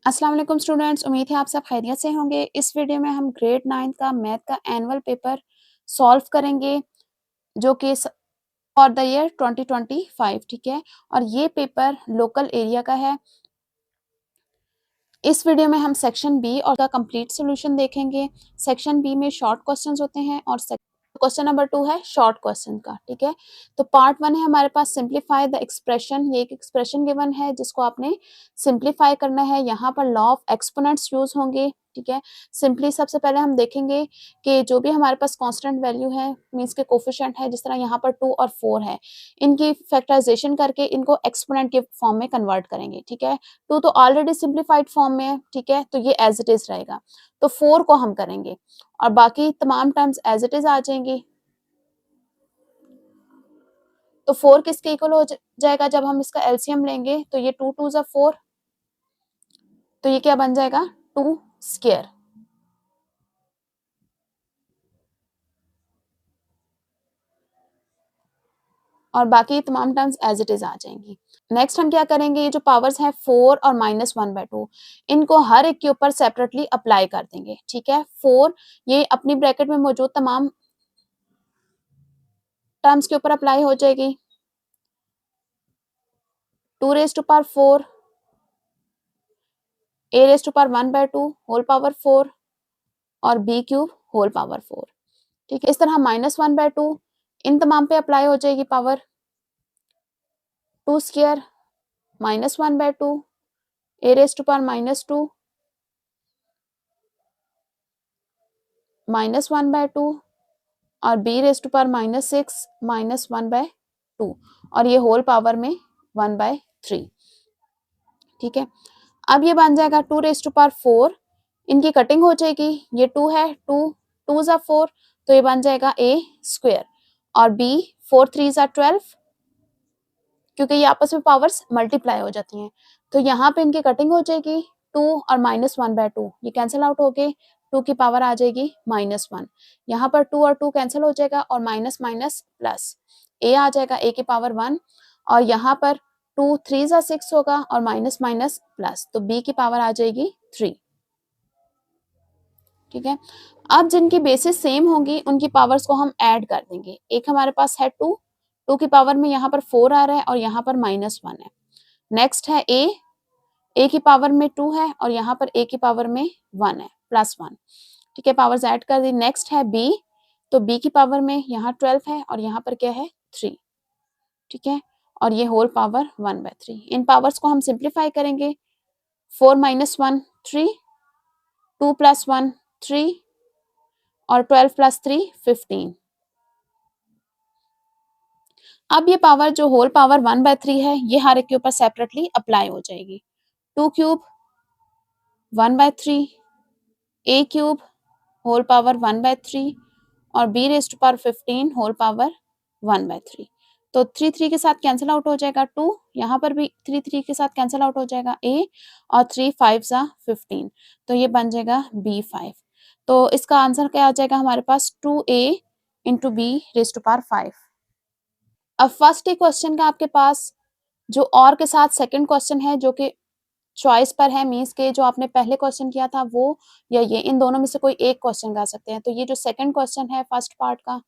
अस्सलाम वालेकुम स्टूडेंट्स, उम्मीद है आप सब खैरियत से होंगे। इस वीडियो में हम ग्रेड 9 का मैथ का एनुअल पेपर सॉल्व करेंगे जो कि फॉर द ईयर 2025, ठीक है। और ये पेपर लोकल एरिया का है। इस वीडियो में हम सेक्शन बी और का कंप्लीट सॉल्यूशन देखेंगे। सेक्शन बी में शॉर्ट क्वेश्चंस होते हैं और क्वेश्चन नंबर 2 है शॉर्ट क्वेश्चन का, ठीक है। तो पार्ट 1 है हमारे पास सिंप्लीफाई द एक्सप्रेशन। ये एक एक्सप्रेशन गिवन है जिसको आपने सिंप्लीफाई करना है। यहाँ पर लॉ ऑफ एक्सपोनेंट्स यूज होंगे, ठीक है। सिंपली सबसे पहले हम देखेंगे कि जो भी हमारे पास कांस्टेंट वैल्यू है, मींस के कोफिशिएंट है, जिस तरह यहाँ पर 2 और 4 है, इनकी फैक्टराइजेशन करके इनको एक्सपोनेंट के फॉर्म में कन्वर्ट करेंगे, ठीक है। 2 तो ऑलरेडी सिंप्लीफाइड फॉर्म में है, ठीक है, तो ये एज इट इज रहेगा। तो 4 को हम करेंगे और बाकी तमाम टर्म्स एज इट इज आ जाएंगी। तो 4 किसके इक्वल हो जाएगा जब हम इसका एलसीएम लेंगे? तो ये 2 2 4, तो ये क्या बन जाएगा? 2 स्क्वायर। और बाकी तमाम टर्म्स एज इट इज आ जाएंगी। नेक्स्ट हम क्या करेंगे, ये जो पावर्स हैं 4 और -1/2, इनको हर एक के ऊपर सेपरेटली अप्लाई कर देंगे, ठीक है। 4 ये अपनी ब्रैकेट में मौजूद तमाम टर्म्स के ऊपर अप्लाई हो जाएगी। 2 raise to power 4, a raise to power 1/2 whole power 4 और b क्यूब होल पावर 4, ठीक है। इस तरह -1/2 इन तमाम पे अप्लाई हो जाएगी power. 2 square -1/2 a raise to power -2 -1/2 और b रेज टू पावर -6 -1/2 और ये होल पावर में 1/3, ठीक है। अब ये बन जाएगा 2 रेज टू पावर 4, इनकी कटिंग हो जाएगी। ये 2 है, 2 2 जा 4, तो ये बन जाएगा a स्क्वायर और b 4 3 जा 12, क्योंकि ये आपस में पावर्स मल्टीप्लाई हो जाती हैं। तो यहाँ पे इनकी कटिंग हो जाएगी। 2 और -1/2 ये कैंसिल आउट हो गए, 2 की पावर आ जाएगी -1। यहाँ पर 2 और 2 कैंसिल हो जाएगा और माइनस माइनस प्लस a आ जाएगा, a की पावर 1। और यहाँ पर 2 3 जा 6 होगा और माइनस माइनस प्लस, तो b की पावर आ जाएगी 3, ठीक है। अब जिनकी बेसिस सेम होंगी उनकी पावर्स को हम ऐड कर देंगे। एक हमारे पास है 2, 2 की पावर में यहाँ पर 4 आ रहा है और यहाँ पर -1 है। नेक्स्ट है a की पावर में 2 है और यहाँ पर a की पावर में 1 है, +1, ठीक है। पावर्स ऐड कर दी। नेक्स्ट है b, तो b की पावर में यहाँ 12 है और यहाँ पर क्या है 3, ठीक है। और ये होल पावर 1/3। इन पावर्स को हम सिंप्लीफाई करेंगे। 4 - 1 3, 2 + 1 3 और 12 + 3 15। अब ये पावर जो होल पावर 1/3 है, ये हर एक के ऊपर सेपरेटली अप्लाई हो जाएगी। 2 cube 1/3, a cube whole power 1/3 और b raise to power 15 whole power 1/3। तो 3 3 के साथ कैंसिल आउट हो जाएगा 2, यहाँ पर भी 3 3 के साथ कैंसिल आउट हो जाएगा a और 3 5 जा 15, तो ये बन जाएगा b5। तो इसका आंसर क्या आ जाएगा हमारे पास 2a into b raise to power 5। अब फर्स्ट ही क्वेश्चन का आपके पास जो और के साथ सेकंड क्वेश्चन है जो कि चॉइस पर है, मींस के जो आपने पहले क्वेश्चन किया था वो या ये, इन दोनों में से कोई एक क्वेश्चन गा सकते हैं। तो ये जो सेकंड क्वेश्चन है फर्स्ट पार्ट का,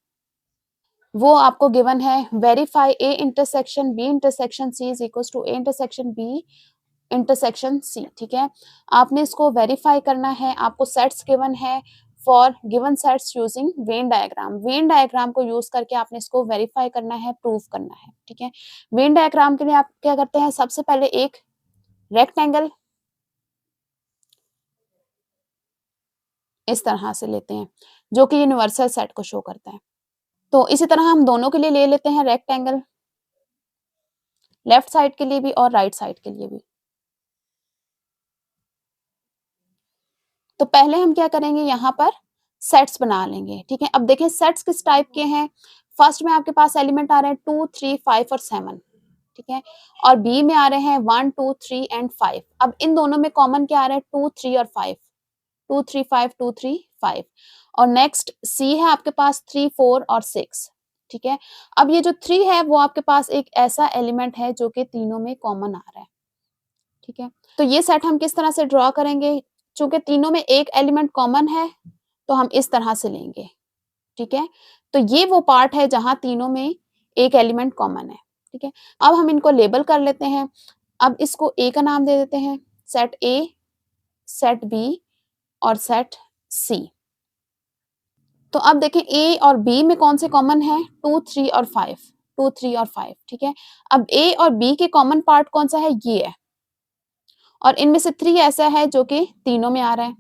वो आपको गिवन है verify a intersection b intersection c is equal to a intersection b intersection c, ठीक है। आपने इसको वेरीफाई करना है। आपको सेट्स गिवन है for given sets using Venn diagram. Venn diagram को यूज करके आपने इसको वेरीफाई करना है, प्रूव करना है, ठीक है। वेन डायग्राम के लिए आप क्या करते हैं, सबसे पहले एक रेक्टेंगल इस तरह से लेते हैं जो कि यूनिवर्सल सेट को शो करता है। तो इसी तरह हम दोनों के लिए ले लेते हैं रेक्टेंगल, लेफ्ट साइड के लिए भी और राइट साइड के लिए भी। तो पहले हम क्या करेंगे, यहाँ पर सेट्स बना लेंगे, ठीक है। अब देखें सेट्स किस टाइप के हैं। फर्स्ट में आपके पास एलिमेंट आ रहे हैं 2 3 5 और 7, ठीक है। और बी में आ रहे हैं 1 2 3 एंड 5। अब इन दोनों में कॉमन क्या आ रहा है 2 3 और 5, 2 3 5 2 3 5। और नेक्स्ट सी है आपके पास 3 4 और 6, ठीक है। अब ये जो 3 है वो आपके पास एक ऐसा एलिमेंट है जो कि तीनों में कॉमन आ रहा है, ठीक है। तो ये सेट हम किस तरह से ड्रॉ करेंगे, चूंकि तीनों में एक एलिमेंट कॉमन है तो हम इस तरह से लेंगे, ठीक है। तो ये वो पार्ट है जहां तीनों में एक एलिमेंट कॉमन है, ठीक है। अब हम इनको लेबल कर लेते हैं। अब इसको ए का नाम दे देते हैं, सेट ए, सेट बी और सेट सी। तो अब देखें ए और बी में कौन से कॉमन है, 2, 3 और 5, 2, 3 और 5, ठीक है। अब ए और बी के कॉमन पार्ट कौन सा है, ये है, और इनमें से 3 ऐसा है जो कि तीनों में आ रहा है,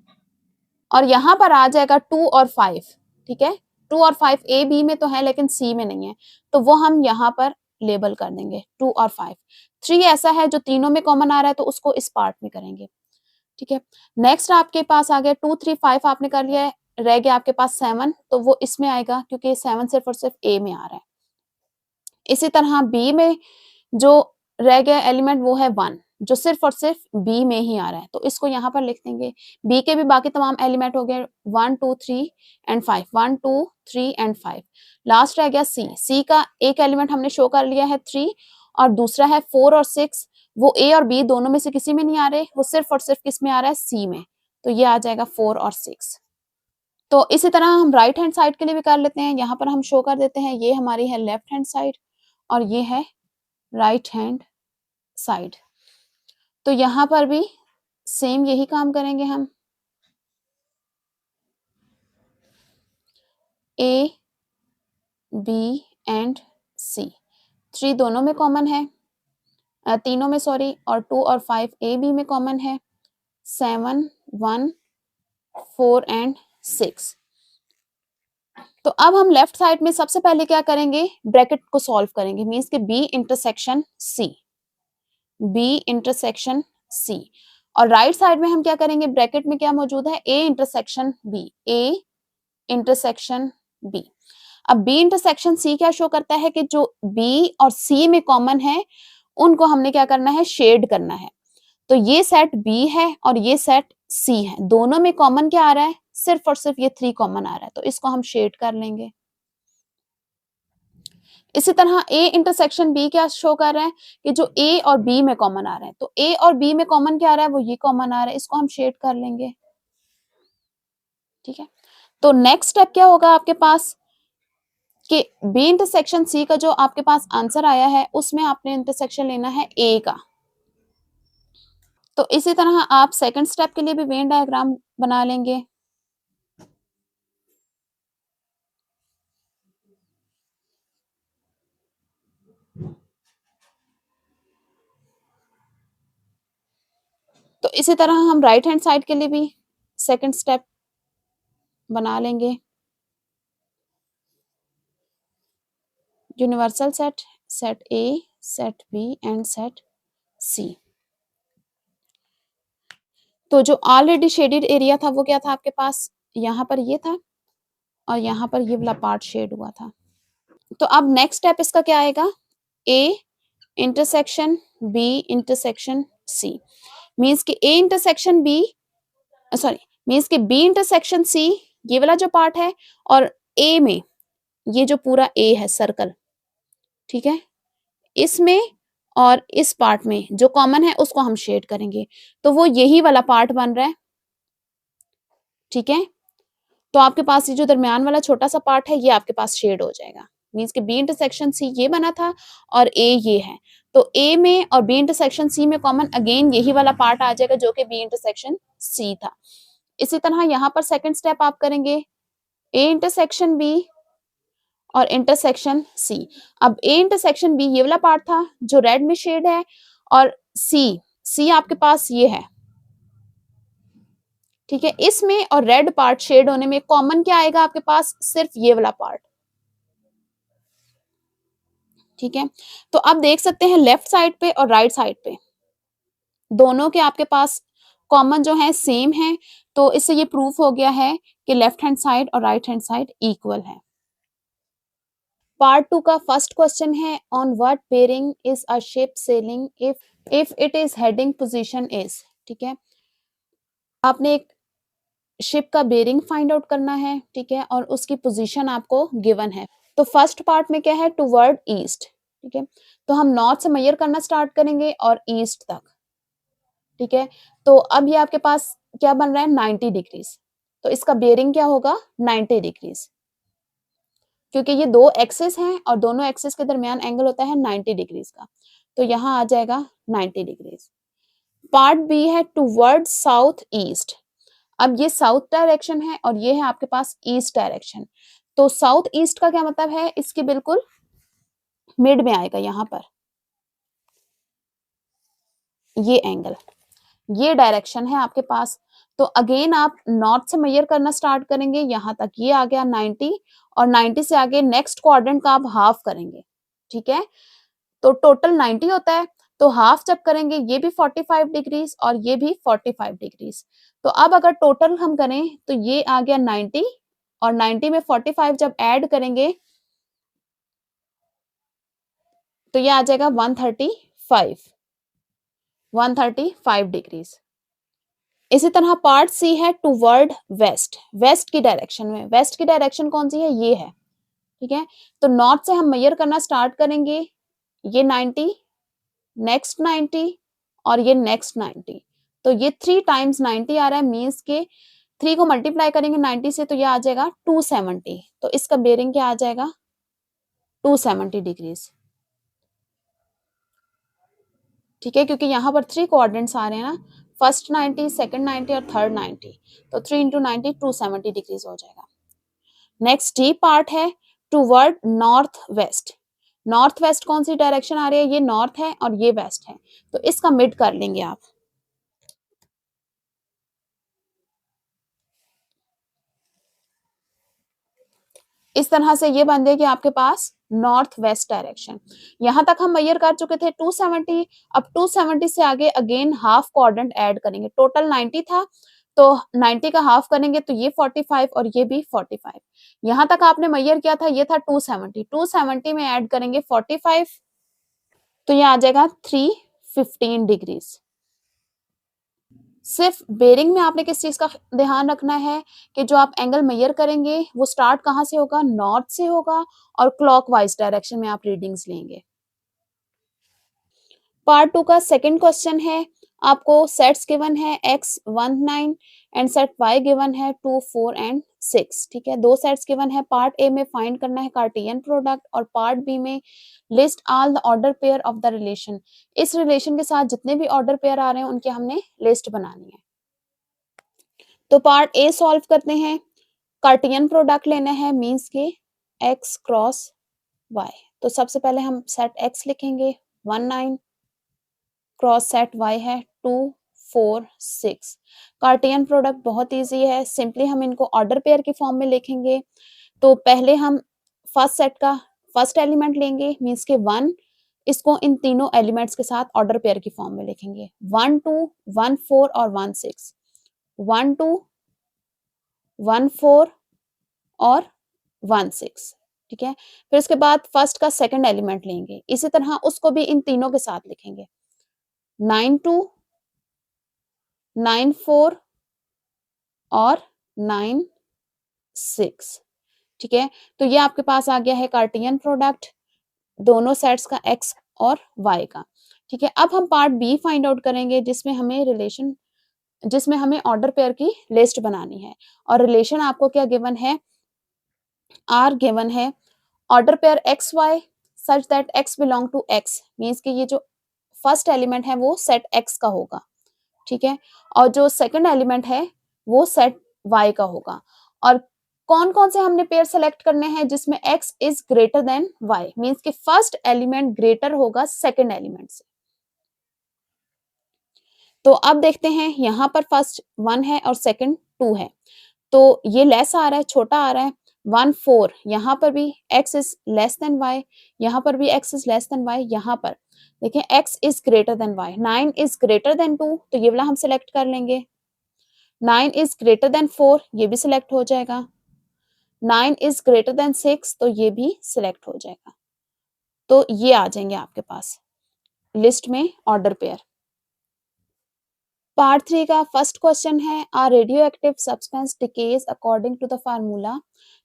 और यहां पर आ जाएगा 2 और 5, ठीक है। 2 और 5 ए बी में तो है लेकिन सी में नहीं है, तो वो हम यहाँ पर लेबल कर देंगे 2 और 5। 3 ऐसा है जो तीनों में कॉमन आ रहा है तो उसको इस पार्ट में करेंगे, ठीक है। नेक्स्ट आपके पास आ गया 2, 3, 5 आपने कर लिया है, रह गया आपके पास 7, तो वो इसमें आएगा क्योंकि 7 सिर्फ और सिर्फ ए में आ रहा है। इसी तरह बी में जो रह गया एलिमेंट वो है 1, जो सिर्फ और सिर्फ बी में ही आ रहा है, तो इसको यहाँ पर लिख देंगे। बी के भी बाकी तमाम एलिमेंट हो गए 1, 2, 3 एंड 5, 1, 2, 3 एंड 5। लास्ट रह गया सी। सी का एक एलिमेंट हमने शो कर लिया है 3, और दूसरा है 4 और 6, वो ए और बी दोनों में से किसी में नहीं आ रहे, वो सिर्फ और सिर्फ किस में आ रहा है, सी में, तो ये आ जाएगा 4 और 6। तो इसी तरह हम राइट हैंड साइड के लिए भी कर लेते हैं। यहाँ पर हम शो कर देते हैं, ये हमारी है लेफ्ट हैंड साइड और ये है राइट हैंड साइड। तो यहाँ पर भी सेम यही काम करेंगे हम। ए, बी एंड सी, 3 दोनों में कॉमन है, तीनों में सॉरी, और 2 और 5 ए बी में कॉमन है, 7, 1, 4 एंड 6। तो अब हम लेफ्ट साइड में सबसे पहले क्या करेंगे, ब्रैकेट को सॉल्व करेंगे, मींस के B intersection C, B intersection C. और राइट साइड में हम क्या करेंगे, ब्रैकेट में क्या मौजूद है, A intersection B, A intersection B. अब बी इंटरसेक्शन सी क्या शो करता है कि जो बी और सी में कॉमन है उनको हमने क्या करना है, शेड करना है। तो ये सेट बी है और ये सेट सी है, दोनों में कॉमन क्या आ रहा है, सिर्फ और सिर्फ ये 3 कॉमन आ रहा है, तो इसको हम शेड कर लेंगे। इसी तरह ए इंटरसेक्शन बी क्या शो कर रहा है कि जो ए और बी में कॉमन आ रहा है, तो ए और बी में कॉमन क्या आ रहा है, वो ये कॉमन आ रहा है, इसको हम शेड कर लेंगे, ठीक है। तो नेक्स्ट स्टेप क्या होगा आपके पास कि बी इंटरसेक्शन सी का जो आपके पास आंसर आया है उसमें आपने इंटरसेक्शन लेना है ए का। तो इसी तरह आप सेकंड स्टेप के लिए भी वेन डायग्राम बना लेंगे। तो इसी तरह हम राइट हैंड साइड के लिए भी सेकंड स्टेप बना लेंगे। Universal set, set A, set B and set C. तो जो ऑलरेडी शेडेड एरिया था वो क्या था आपके पास, यहाँ पर ये था और यहाँ पर ये वाला पार्ट शेड हुआ था। तो अब नेक्स्ट स्टेप इसका क्या आएगा, A intersection B intersection C, means कि A intersection B, sorry, means कि बी इंटरसेक्शन सी ये वाला जो पार्ट है, और ए में ये जो पूरा ए है सर्कल, ठीक है, इसमें और इस पार्ट में जो कॉमन है उसको हम शेड करेंगे, तो वो यही वाला पार्ट बन रहा है, ठीक है। तो आपके पास ये जो दरमियान वाला छोटा सा पार्ट है ये आपके पास शेड हो जाएगा, मीन्स कि बी इंटरसेक्शन सी ये बना था और ए ये है, तो ए में और बी इंटरसेक्शन सी में कॉमन अगेन यही वाला पार्ट आ जाएगा जो कि बी इंटरसेक्शन सी था। इसी तरह यहाँ पर सेकंड स्टेप आप करेंगे ए इंटरसेक्शन बी और इंटरसेक्शन सी। अब ए इंटरसेक्शन बी ये वाला पार्ट था जो रेड में शेड है, और सी आपके पास ये है, ठीक है। इसमें और रेड पार्ट शेड होने में कॉमन क्या आएगा आपके पास, सिर्फ ये वाला पार्ट, ठीक है। तो आप देख सकते हैं लेफ्ट साइड पे और राइट साइड पे दोनों के आपके पास कॉमन जो है सेम है, तो इससे ये प्रूफ हो गया है कि लेफ्ट हैंड साइड और राइट हैंड साइड इक्वल है। पार्ट 2 का फर्स्ट क्वेश्चन है, on what bearing is a ship selling if it is heading position is, ठीक है। आपने एक शिप का बेयरिंग फाइंड आउट करना है, ठीक है, और उसकी पोजीशन आपको गिवन है। तो फर्स्ट पार्ट में क्या है, टुवर्ड ईस्ट, ठीक है, तो हम नॉर्थ से मेजर करना स्टार्ट करेंगे और ईस्ट तक, ठीक है। तो अब ये आपके पास क्या बन रहा है 90 डिग्रीज, तो इसका बेयरिंग क्या होगा 90 डिग्रीज, क्योंकि ये दो एक्सिस हैं और दोनों एक्सिस के दरमियान एंगल होता है 90 डिग्रीज का, तो यहाँ आ जाएगा 90 डिग्रीज। पार्ट बी है टूवर्ड साउथ ईस्ट। अब ये साउथ डायरेक्शन है और ये है आपके पास ईस्ट डायरेक्शन, तो साउथ ईस्ट का क्या मतलब है, इसके बिल्कुल मिड में आएगा यहाँ पर ये एंगल, ये डायरेक्शन है आपके पास। तो अगेन आप नॉर्थ से मेजर करना स्टार्ट करेंगे, यहाँ तक ये आ गया 90, और 90 से आगे नेक्स्ट क्वाड्रेंट का आप हाफ करेंगे, ठीक है। तो टोटल 90 होता है, तो हाफ जब करेंगे ये भी 45 डिग्रीज और ये भी 45 डिग्रीज। तो अब अगर टोटल हम करें तो ये आ गया 90 और 90 में 45 जब ऐड करेंगे तो ये आ जाएगा 135 डिग्रीज। इसी तरह पार्ट सी है टूवर्ड वेस्ट, वेस्ट की डायरेक्शन में, वेस्ट की डायरेक्शन कौन सी है, ये है, ठीक है। तो नॉर्थ से हम मेजर करना स्टार्ट करेंगे, ये 90, नेक्स्ट 90 और ये नेक्स्ट 90, तो ये 3 टाइम्स 90 आ रहा है, मीन्स के 3 को मल्टीप्लाई करेंगे 90 से तो ये आ जाएगा 270, तो इसका बेयरिंग क्या आ जाएगा 270 डिग्रीज, ठीक है, क्योंकि यहाँ पर 3 कोऑर्डिनेट्स आ रहे हैं ना, फर्स्ट 90, सेकंड 90 और थर्ड 90, तो 3 इंटू 90 270 डिग्रीज हो जाएगा। नेक्स्ट डी पार्ट है toward north west. North west कौन सी डायरेक्शन आ रही है, ये नॉर्थ है और ये वेस्ट है, तो इसका मिड कर लेंगे आप। इस तरह से ये बन जाएगी आपके पास नॉर्थ वेस्ट डायरेक्शन। यहां तक हम मेजर कर चुके थे 270, अब 270 से आगे अगेन हाफ क्वाड्रेंट ऐड करेंगे, टोटल 90 था तो 90 का हाफ करेंगे तो ये 45 और ये भी 45। यहां तक आपने मेजर किया था ये था 270, 270 में ऐड करेंगे 45 तो ये आ जाएगा 315 डिग्रीज। सिर्फ बेरिंग में आपने किस चीज का ध्यान रखना है कि जो आप एंगल मेजर करेंगे वो स्टार्ट कहाँ से होगा, नॉर्थ से होगा और क्लॉकवाइज डायरेक्शन में आप रीडिंग्स लेंगे। पार्ट 2 का सेकंड क्वेश्चन है, आपको सेट्स गिवन है x 1 9 and set y given है 2 4 एंड 6, ठीक है। दो सेट्स गिवन है, पार्ट ए में फाइंड करना है कार्टेशियन प्रोडक्ट और पार्ट बी में list all the order pair of the relation. इस रिलेशन के साथ जितने भी ऑर्डर पेयर आ रहे हैं उनकी हमने लिस्ट बनानी है। तो पार्ट ए सॉल्व करते हैं, कार्टेशियन प्रोडक्ट लेना है, मींस के x क्रॉस y। तो सबसे पहले हम सेट x लिखेंगे 1 9 क्रॉस सेट y है 2 4 6। कार्टेशियन प्रोडक्ट बहुत इजी है, सिंपली हम इनको ऑर्डर पेयर की फॉर्म में लिखेंगे। तो पहले हम फर्स्ट सेट का फर्स्ट एलिमेंट लेंगे, मींस के 1, इसको इन तीनों एलिमेंट्स के साथ ऑर्डर पेयर की फॉर्म में लिखेंगे, 1 2 1 4 और 1 6, 1 2 1 4 और 1 6, ठीक है। फिर उसके बाद फर्स्ट का सेकंड एलिमेंट लेंगे, इसी तरह उसको भी इन तीनों के साथ लिखेंगे, 9 2 9 4 और 9 6, ठीक है। तो ये आपके पास आ गया है कार्टेशियन प्रोडक्ट दोनों सेट्स का x और y का, ठीक है। अब हम पार्ट बी फाइंड आउट करेंगे जिसमें हमें ऑर्डर पेयर की लिस्ट बनानी है, और रिलेशन आपको क्या गिवन है, r गिवन है order pair X Y such that x belong to x, means कि ये जो फर्स्ट एलिमेंट है वो सेट x का होगा, ठीक है, और जो सेकंड एलिमेंट है वो सेट y का होगा। और कौन कौन से हमने पेयर सेलेक्ट करने हैं जिसमें x is greater then y, means कि फर्स्ट एलिमेंट ग्रेटर होगा सेकंड एलिमेंट से। तो अब देखते हैं, यहाँ पर फर्स्ट 1 है और सेकंड 2 है, तो ये लेस आ रहा है, छोटा आ रहा है, 1 4, यहाँ पर भी x is less then y, यहाँ पर भी x is less then y, यहाँ पर देखिए x is greater then y, 9 is greater then 2 तो ये वाला हम सिलेक्ट कर लेंगे, 9 इज ग्रेटर देन 4 ये भी सिलेक्ट हो जाएगा, 9 इज ग्रेटर देन 6 तो ये भी सिलेक्ट हो जाएगा। तो ये आ जाएंगे आपके पास लिस्ट में ऑर्डर पेयर। पार्ट 3 का फर्स्ट क्वेश्चन है, a radioactive substance decays according to the formula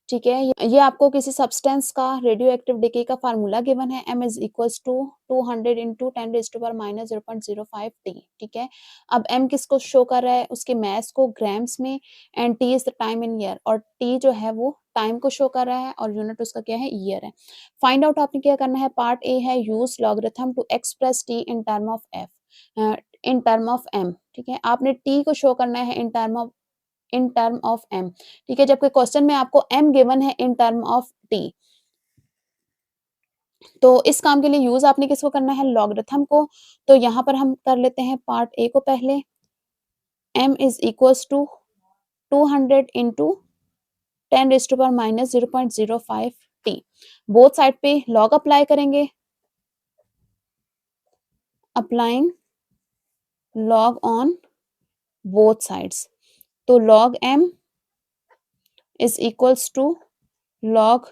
ठीक है, ये आपको किसी सब्सटेंस का रेडियो एक्टिव डिके का फार्मूला गिवन है, m is equals to 200 into 10 raise to power minus 0.05 t. ठीक है, अब m किसको शो कर रहा है, उसके मास को ग्राम्स में, and t is the time in year, और t जो है वो टाइम को शो कर रहा है और यूनिट उसका क्या है, ईयर है। फाइंड आउट आपने क्या करना है, पार्ट ए है use logarithm to express t in term of f in term of m। ठीक है, आपने t को शो करना है इन टर्म ऑफ m। ठीक है, जबकि क्वेश्चन में आपको m गिवन है इन टर्म ऑफ t। तो इस काम के लिए यूज आपने किसको करना है, लॉगरिथम को। तो यहाँ पर हम कर लेते हैं पार्ट ए को पहले, m is equals to 200 into 10 raise to power minus 0.05 t। Both side पे लॉग अप्लाई करेंगे, applying log on both sides. तो log m is equals to log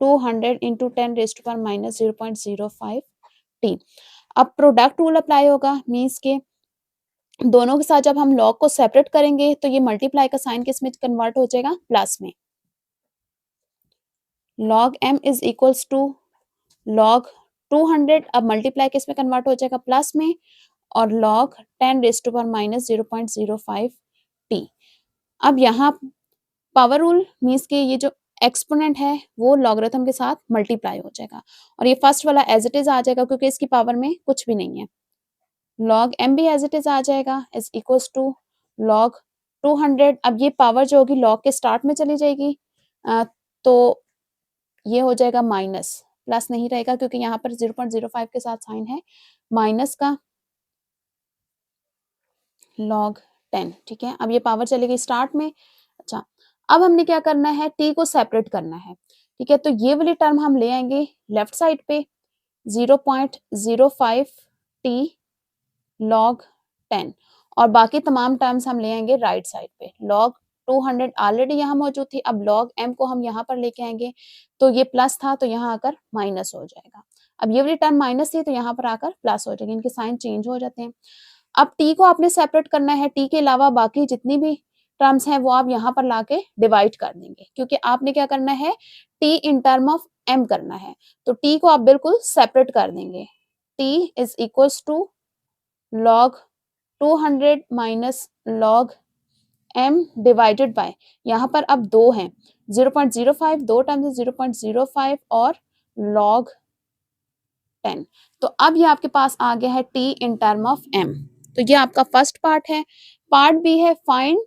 200 into 10 raise to power minus 0.05 t। अब product rule apply होगा, means के दोनों के साथ जब हम लॉग को सेपरेट करेंगे तो ये मल्टीप्लाई का साइन किस में कन्वर्ट हो जाएगा, प्लस में। log m is equals to log 200, अब मल्टीप्लाई किस में कन्वर्ट हो जाएगा, प्लस में, और log 10 raise to power minus 0.05 t। अब यहाँ पावर रूल मीन्स के ये जो एक्सपोनेंट है वो लॉगरिथम के साथ मल्टीप्लाई हो जाएगा, और ये फर्स्ट वाला एज इट इज आ जाएगा क्योंकि इसकी पावर में कुछ भी नहीं है। log m भी एज इट इज आ जाएगा, इज इक्वल्स टू log 200। अब ये पावर जो होगी log के स्टार्ट में चली जाएगी, तो ये हो जाएगा माइनस, प्लस नहीं रहेगा क्योंकि यहाँ पर 0.05 के साथ साइन है माइनस का, log 10। ठीक है, अब ये पावर चलेगी स्टार्ट में। अच्छा, अब हमने क्या करना है, t को सेपरेट करना है। ठीक है, तो ये वाली टर्म हम ले आएंगे लेफ्ट साइड पे, 0.05 t log 10, और बाकी तमाम टर्म्स हम ले आएंगे राइट साइड पे। log 200 ऑलरेडी यहाँ मौजूद थी, अब log m को हम यहाँ पर लेके आएंगे, तो ये प्लस था तो यहाँ आकर माइनस हो जाएगा। अब ये वाली टर्म माइनस थी तो यहाँ पर आकर प्लस हो जाएगी, इनके साइन चेंज हो जाते हैं। अब t को आपने सेपरेट करना है, t के अलावा बाकी जितनी भी टर्म्स हैं वो आप यहाँ पर लाके डिवाइड कर देंगे, क्योंकि आपने क्या करना है, t in term of m करना है, तो t को आप बिल्कुल सेपरेट कर देंगे। t is equals to log 200 minus log m divided by, यहाँ पर अब दो हैं, 0.05, दो टर्म्स है 0.05 और log 10। तो अब ये आपके पास आ गया है t in term of m। तो ये आपका फर्स्ट पार्ट है। पार्ट बी है find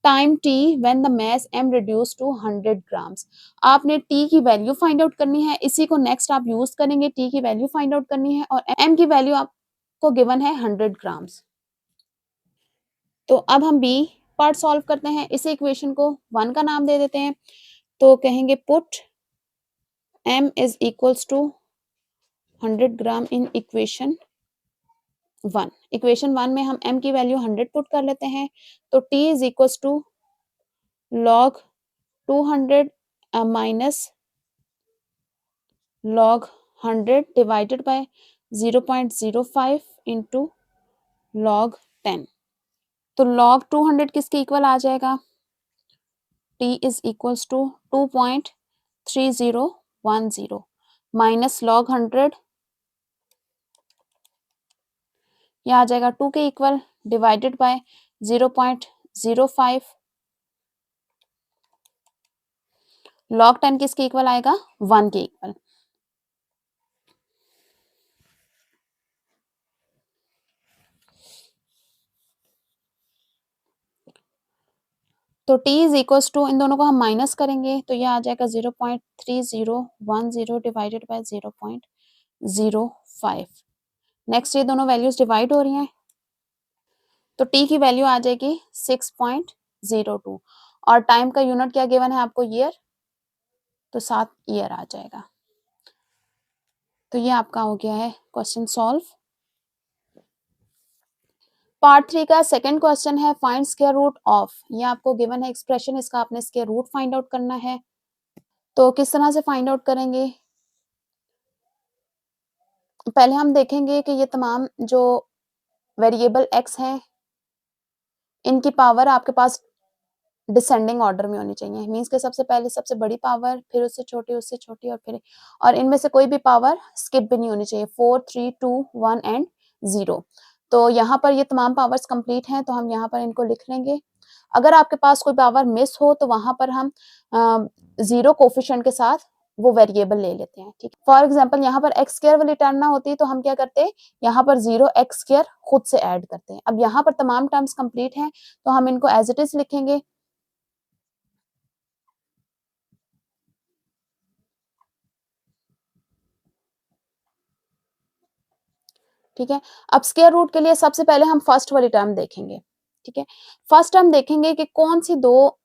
time t when the mass m reduce to 100 grams. आपने t की वैल्यू फाइंड आउट करनी है, इसी को नेक्स्ट आप यूज करेंगे, t की वैल्यू फाइंड आउट करनी है, और m की वैल्यू आपको गिवन है 100 ग्राम्स। तो अब हम बी पार्ट सॉल्व करते हैं, इस इक्वेशन को 1 का नाम दे देते हैं, तो कहेंगे put m is equals to 100 gram in equation 1। Equation 1 में हम m की वैल्यू 100 पुट कर लेते हैं, तो t is equals to log 200 minus log 100 divided by 0.05 into log 10। तो log 200 किसके इक्वल आ जाएगा, t is equals to 2.3010 minus log 100, यह आ जाएगा 2 के इक्वल, डिवाइडेड बाय 0.05, log 10 किसके इक्वल आएगा, 1 के इक्वल। तो t इज इक्वल्स टू, इन दोनों को हम माइनस करेंगे तो यह आ जाएगा 0.3010 डिवाइडेड बाय 0.05। नेक्स्ट ये दोनों वैल्यूज डिवाइड हो रही हैं, तो t की वैल्यू आ जाएगी 6.02, और टाइम का यूनिट क्या गिवन है आपको, ईयर, तो 7 ईयर आ जाएगा। तो ये आपका हो गया है क्वेश्चन सॉल्व। पार्ट 3 का सेकंड क्वेश्चन है फाइंड स्क्वायर रूट ऑफ, ये आपको गिवन है एक्सप्रेशन, इसका आपने स्क्वायर रूट फाइंड आउट करना है। तो किस तरह से फाइंड आउट करेंगे, पहले हम देखेंगे कि ये तमाम जो वेरिएबल x हैं इनकी पावर आपके पास डिसेंडिंग ऑर्डर में होनी चाहिए, मीन्स के सबसे पहले सबसे बड़ी पावर, फिर उससे छोटी और फिर, और इनमें से कोई भी पावर स्किप भी नहीं होनी चाहिए, 4 3 2 1 एंड 0। तो यहाँ पर ये तमाम पावर्स कंप्लीट हैं, तो हम यहाँ पर इनको लिख लेंगे। अगर आपके पास कोई पावर मिस हो तो वहां पर हम 0 कोफिशिएंट के साथ वो वेरिएबल ले लेते हैं, ठीक है। फॉर एग्जाम्पल यहाँ पर एक्स स्क्वायर वाली टर्म ना होती तो हम क्या करते हैं, यहाँ पर 0 एक्स स्क्वायर खुद से ऐड करते हैं। अब यहाँ पर तमाम टर्म्स कंप्लीट हैं, तो हम इनको एज इट इज लिखेंगे। ठीक है, अब स्क्वायर रूट के लिए सबसे पहले हम फर्स्ट वाली टर्म देखेंगे, ठीक है। फर्स्ट टर्म देखेंगे कि कौन सी दो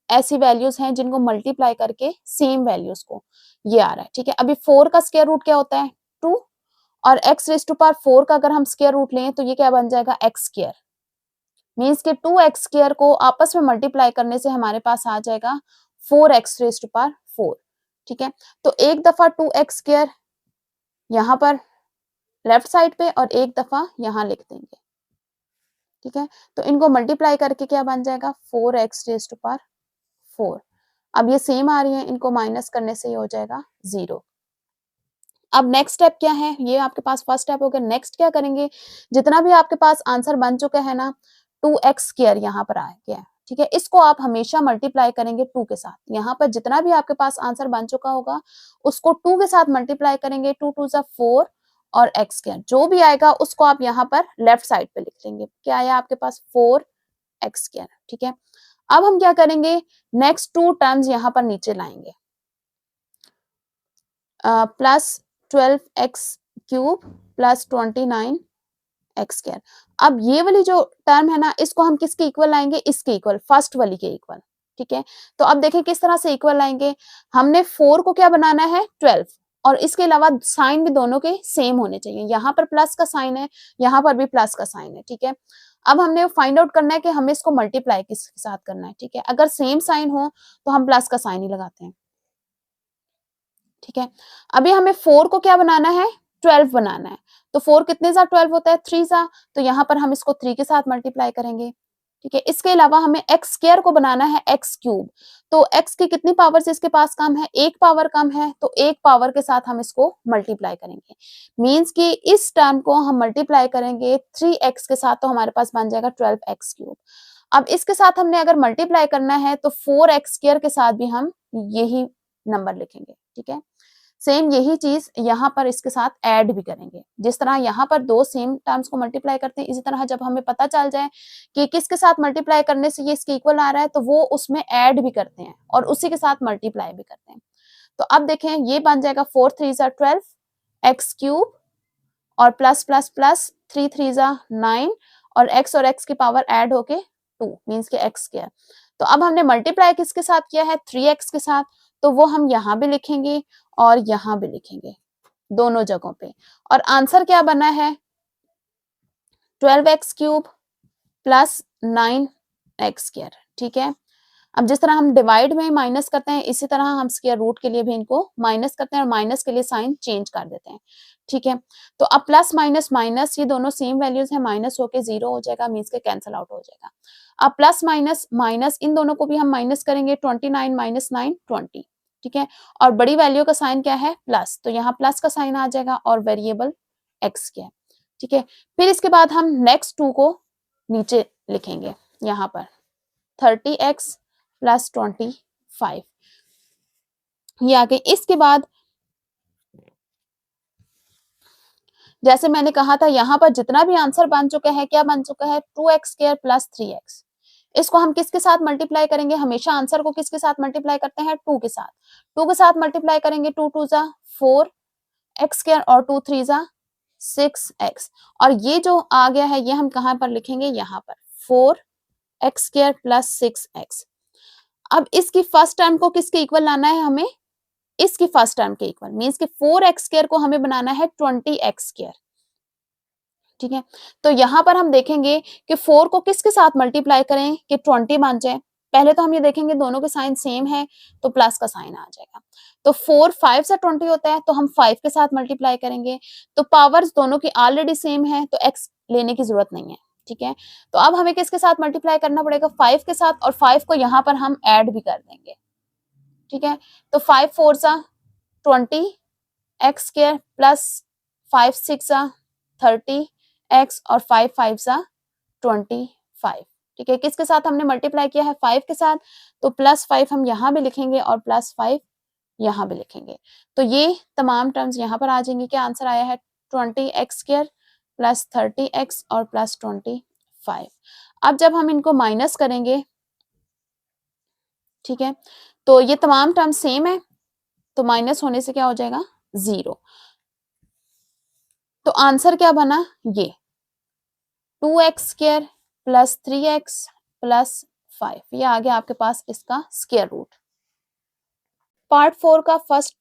ऐसी वैल्यूज हैं जिनको मल्टीप्लाई करके सेम वैल्यूज को ये आ रहा है, ठीक है। अभी 4 का स्क्वायर रूट क्या होता है, 2, और x रेज टू पावर 4 का अगर हम स्क्वायर रूट लें तो ये क्या बन जाएगा, x स्क्वायर, मीन्स के 2x स्क्वायर को आपस में मल्टीप्लाई करने से हमारे पास आ जाएगा 4x रेज टू पावर 4, ठीक है। तो एक दफा 2x स्क्वायर यहाँ पर लेफ्ट साइड पे और एक दफा यहाँ लिख देंगे, ठीक है। तो इनको मल्टीप्लाई करके क्या बन जाएगा, 4x रेज टू पावर 4। अब ये सेम आ रही है, इनको माइनस करने से ये हो जाएगा 0। अब नेक्स्ट स्टेप क्या है, ये आपके पास फर्स्ट स्टेप हो गया। नेक्स्ट क्या करेंगे, जितना भी आपके पास आंसर बन चुका है ना, 2x स्क्वायर यहाँ पर आ गया, ठीक है। इसको आप हमेशा मल्टीप्लाई करेंगे 2 के साथ। यहाँ पर जितना भी आपके पास आंसर बन चुका होगा उसको 2 के साथ मल्टीप्लाई करेंगे, 2 2 जा 4 और x स्क्वायर जो भी आएगा उसको आप यहाँ पर लेफ्ट साइड पे लिख लेंगे। क्या आया आपके पास, 4x स्क्वायर, ठीक है। अब हम क्या करेंगे, नेक्स्ट 2 टर्म्स यहाँ पर नीचे लाएंगे, plus 12x cube plus 29x square. अब ये वाली जो टर्म है ना, इसको हम किसके इक्वल लाएंगे, इसके इक्वल, फर्स्ट वाली के इक्वल, ठीक है। तो अब देखें किस तरह से इक्वल लाएंगे, हमने 4 को क्या बनाना है 12, और इसके अलावा साइन भी दोनों के सेम होने चाहिए। यहाँ पर प्लस का साइन है, यहाँ पर भी प्लस का साइन है, ठीक है। अब हमने फाइंड आउट करना है कि हमें इसको मल्टीप्लाई किसके साथ करना है, ठीक है। अगर सेम साइन हो तो हम प्लस का साइन ही लगाते हैं, ठीक है। अभी हमें 4 को क्या बनाना है, 12 बनाना है। तो 4 कितने जा 12 होता है, 3 जा, तो यहाँ पर हम इसको 3 के साथ मल्टीप्लाई करेंगे, ठीक है। इसके अलावा हमें x स्क्वायर को बनाना है x क्यूब, तो x की कितनी पावर से इसके पास कम है, एक पावर कम है, तो एक पावर के साथ हम इसको मल्टीप्लाई करेंगे। मींस कि इस टर्म को हम मल्टीप्लाई करेंगे 3x के साथ, तो हमारे पास बन जाएगा 12x क्यूब। अब इसके साथ हमने अगर मल्टीप्लाई करना है तो 4x स्क्वायर के साथ भी हम यही नंबर लिखेंगे, ठीक है। सेम यही चीज यहाँ पर इसके साथ ऐड भी करेंगे। जिस तरह यहाँ पर दो सेम टर्म्स को मल्टीप्लाई करते हैं, इसी तरह जब हमें पता चल जाए कि किसके साथ मल्टीप्लाई करने से ये इसके इक्वल आ रहा है तो वो उसमें ऐड भी करते हैं और उसी के साथ मल्टीप्लाई भी करते हैं। तो अब देखें ये बन जाएगा 4 3 जा 12 एक्स क्यूब और प्लस प्लस प्लस 3 3 जा 9 और एक्स की पावर ऐड होके 2 मीन्स के एक्स स्क्वायर। तो अब हमने मल्टीप्लाई किसके साथ किया है, 3x के साथ, तो वो हम यहाँ भी लिखेंगे और यहाँ भी लिखेंगे दोनों जगहों पे। और आंसर क्या बना है, 12x cube plus 9x square, ठीक है। अब जिस तरह हम डिवाइड में माइनस करते हैं इसी तरह हम स्क्वायर रूट के लिए भी इनको माइनस करते हैं और माइनस के लिए साइन चेंज कर देते हैं, ठीक है। तो अब प्लस माइनस माइनस ये दोनों सेम वैल्यूज है, माइनस होके 0 हो जाएगा, मींस के कैंसिल आउट हो जाएगा। अब प्लस माइनस माइनस इन दोनों को भी हम माइनस करेंगे, 29 माइनस 9 20, ठीक है। और बड़ी वैल्यू का साइन क्या है, प्लस, तो यहाँ प्लस का साइन आ जाएगा और वेरिएबल एक्स क्या है, ठीक है। फिर इसके बाद हम नेक्स्ट 2 को नीचे लिखेंगे, यहाँ पर 30x प्लस 25 ये आ गए। इसके बाद जैसे मैंने कहा था यहाँ पर जितना भी आंसर बन चुका है, क्या बन चुका है, 2x स्क्वायर प्लस 3x। इसको हम किसके साथ मल्टीप्लाई करेंगे, हमेशा आंसर को किसके साथ मल्टीप्लाई करते हैं, 2 के साथ। 2 के साथ मल्टीप्लाई करेंगे, 2 2 जा 4x स्क्वायर और 2 3 जा 6x। और ये जो आ गया है ये हम कहाँ पर लिखेंगे, यहाँ पर 4x स्क्वायर प्लस 6x। अब इसकी फर्स्ट टर्म को किसके इक्वल लाना है हमें, इसकी फर्स्ट टर्म के इक्वल, मींस के 4x स्क्वायर को हमें बनाना है 20x स्क्वायर, ठीक है। तो यहां पर हम देखेंगे कि 4 को किसके साथ मल्टीप्लाई करें कि 20 बन जाए। पहले तो हम ये देखेंगे दोनों के साइन सेम है तो प्लस का साइन आ जाएगा। तो 4 5 से 20 होता है तो हम 5 के साथ मल्टीप्लाई करेंगे, तो पावर्स दोनों की ऑलरेडी सेम है तो x लेने की जरूरत नहीं है, ठीक है। तो अब हमें किसके साथ मल्टीप्लाई करना पड़ेगा, 5 के साथ, और 5 को यहाँ पर हम ऐड भी कर देंगे, ठीक है। तो 5 4 सा 20 एक्स स्क्वायर प्लस 5 6 सा 30 एक्स और 5 5 सा 25, ठीक है। किसके साथ हमने मल्टीप्लाई किया है, 5 के साथ, तो +5 हम यहाँ भी लिखेंगे और +5 यहाँ भी लिखेंगे। तो ये तमाम टर्म्स यहाँ पर आ जाएंगी। क्या आंसर आया है, 20 एक्स स्क्वायर प्लस 30 एक्स और प्लस 25। अब जब हम इनको माइनस करेंगे, ठीक है, तो ये तमाम टर्म सेम है, तो माइनस होने से क्या हो जाएगा, 0। तो आंसर क्या बना, ये 2x square plus 3x plus 5, ये आ गया आपके पास इसका स्क्वायर रूट। पार्ट 4 का फर्स्ट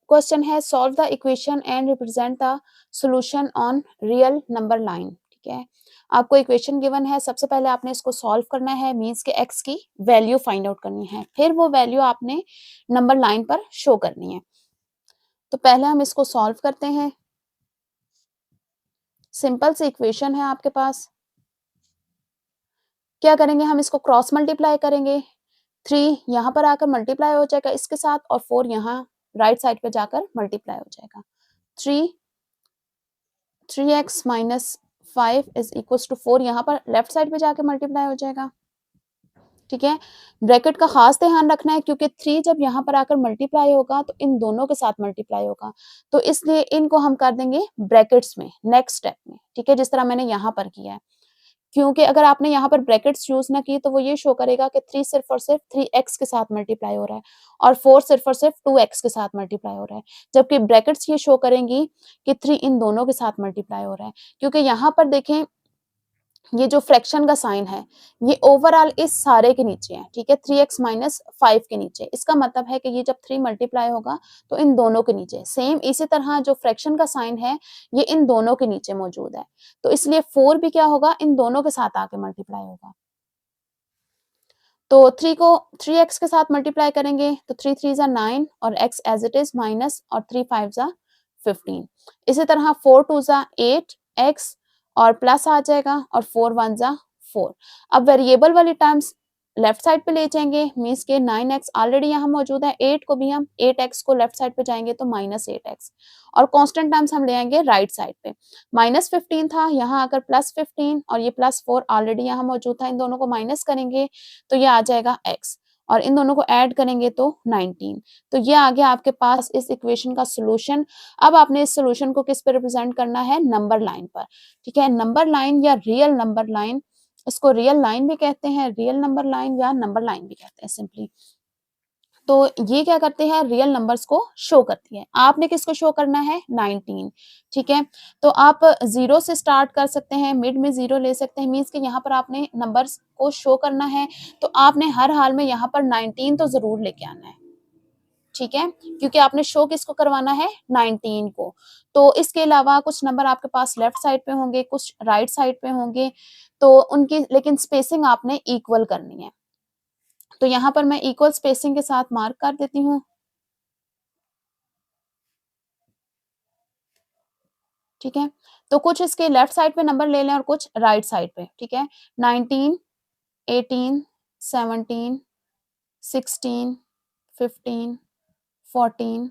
क्वेश्चन है, solve the equation and represent the solution on real number line, ठीक है। आपको इक्वेशन गिवन है, सबसे पहले आपने इसको सॉल्व करना है, मींस के x की वैल्यू फाइंड आउट करनी है, फिर वो वैल्यू आपने नंबर लाइन पर शो करनी है। तो पहले हम इसको सॉल्व करते हैं। सिंपल सी इक्वेशन है आपके पास। क्या करेंगे, हम इसको क्रॉस मल्टीप्लाई करेंगे, 3 यहाँ पर आकर मल्टीप्लाई हो जाएगा इसके साथ, और 4 यहाँ राइट साइड पे जाकर मल्टीप्लाई हो जाएगा। 3x minus 5 is equal to 4 यहाँ पर लेफ्ट साइड पे जाके मल्टीप्लाई हो जाएगा, ठीक है। ब्रैकेट का खास ध्यान रखना है, क्योंकि 3 जब यहाँ पर आकर मल्टीप्लाई होगा तो इन दोनों के साथ मल्टीप्लाई होगा, तो इसलिए इनको हम कर देंगे ब्रैकेट्स में नेक्स्ट स्टेप में, ठीक है, जिस तरह मैंने यहाँ पर किया है। क्योंकि अगर आपने यहाँ पर ब्रैकेट्स यूज ना की तो वो ये शो करेगा कि 3 सिर्फ और सिर्फ 3x के साथ मल्टीप्लाई हो रहा है और 4 सिर्फ और सिर्फ 2x के साथ मल्टीप्लाई हो रहा है, जबकि ब्रैकेट्स ये शो करेंगी कि 3 इन दोनों के साथ मल्टीप्लाई हो रहा है। क्योंकि यहाँ पर देखें, ये जो फ्रैक्शन का साइन है ये ओवरऑल इस सारे के नीचे है, ठीक है, 3x माइनस 5 के नीचे। इसका मतलब है कि ये जब 3 मल्टीप्लाई होगा तो इन दोनों के नीचे, सेम इसी तरह जो फ्रैक्शन का साइन है ये इन दोनों के नीचे मौजूद है, तो इसलिए 4 भी क्या होगा, इन दोनों के साथ आके मल्टीप्लाई होगा। तो 3 को 3x के साथ मल्टीप्लाई करेंगे तो 3 3 जा 9 और x as it is minus, और 3 5 जा 15। इसी तरह 4 2 जा 8 x और प्लस आ जाएगा, और 4 1 जा 4। अब वेरिएबल वाली टर्म्स लेफ्ट साइड पे ले जाएंगे, मींस के 9x ऑलरेडी यहाँ मौजूद है, 8 को भी हम 8x को लेफ्ट साइड पे जाएंगे तो -8x, और कांस्टेंट टर्म्स हम ले आएंगे राइट साइड पे। -15 था, यहाँ आकर +15, और ये +4 ऑलरेडी यहाँ मौजूद था, इन दोनों को माइनस करेंगे तो ये आ जाएगा x, और इन दोनों को ऐड करेंगे तो 19। तो ये आ गया आपके पास इस इक्वेशन का सोल्यूशन। अब आपने इस सोल्यूशन को किस पे रिप्रेजेंट करना है, नंबर लाइन पर, ठीक है। नंबर लाइन या रियल नंबर लाइन, इसको रियल लाइन भी कहते हैं, रियल नंबर लाइन या नंबर लाइन भी कहते हैं सिंपली। तो ये क्या करते हैं, रियल नंबर्स को शो करती है। आपने किसको शो करना है, 19, ठीक है। तो आप 0 से स्टार्ट कर सकते हैं, मिड में 0 ले सकते हैं, मींस कि यहाँ पर आपने नंबर्स को शो करना है तो आपने हर हाल में यहाँ पर 19 तो जरूर लेके आना है, ठीक है, क्योंकि आपने शो किसको करवाना है, 19 को। तो इसके अलावा कुछ नंबर आपके पास लेफ्ट साइड पे होंगे, कुछ राइट साइड पे होंगे, तो उनकी लेकिन स्पेसिंग आपने इक्वल करनी है। तो यहाँ पर मैं इक्वल स्पेसिंग के साथ मार्क कर देती हूँ, ठीक है। तो कुछ इसके लेफ्ट साइड पे नंबर ले लें और कुछ राइट साइड पे, ठीक है। 19 18 17 16 15 14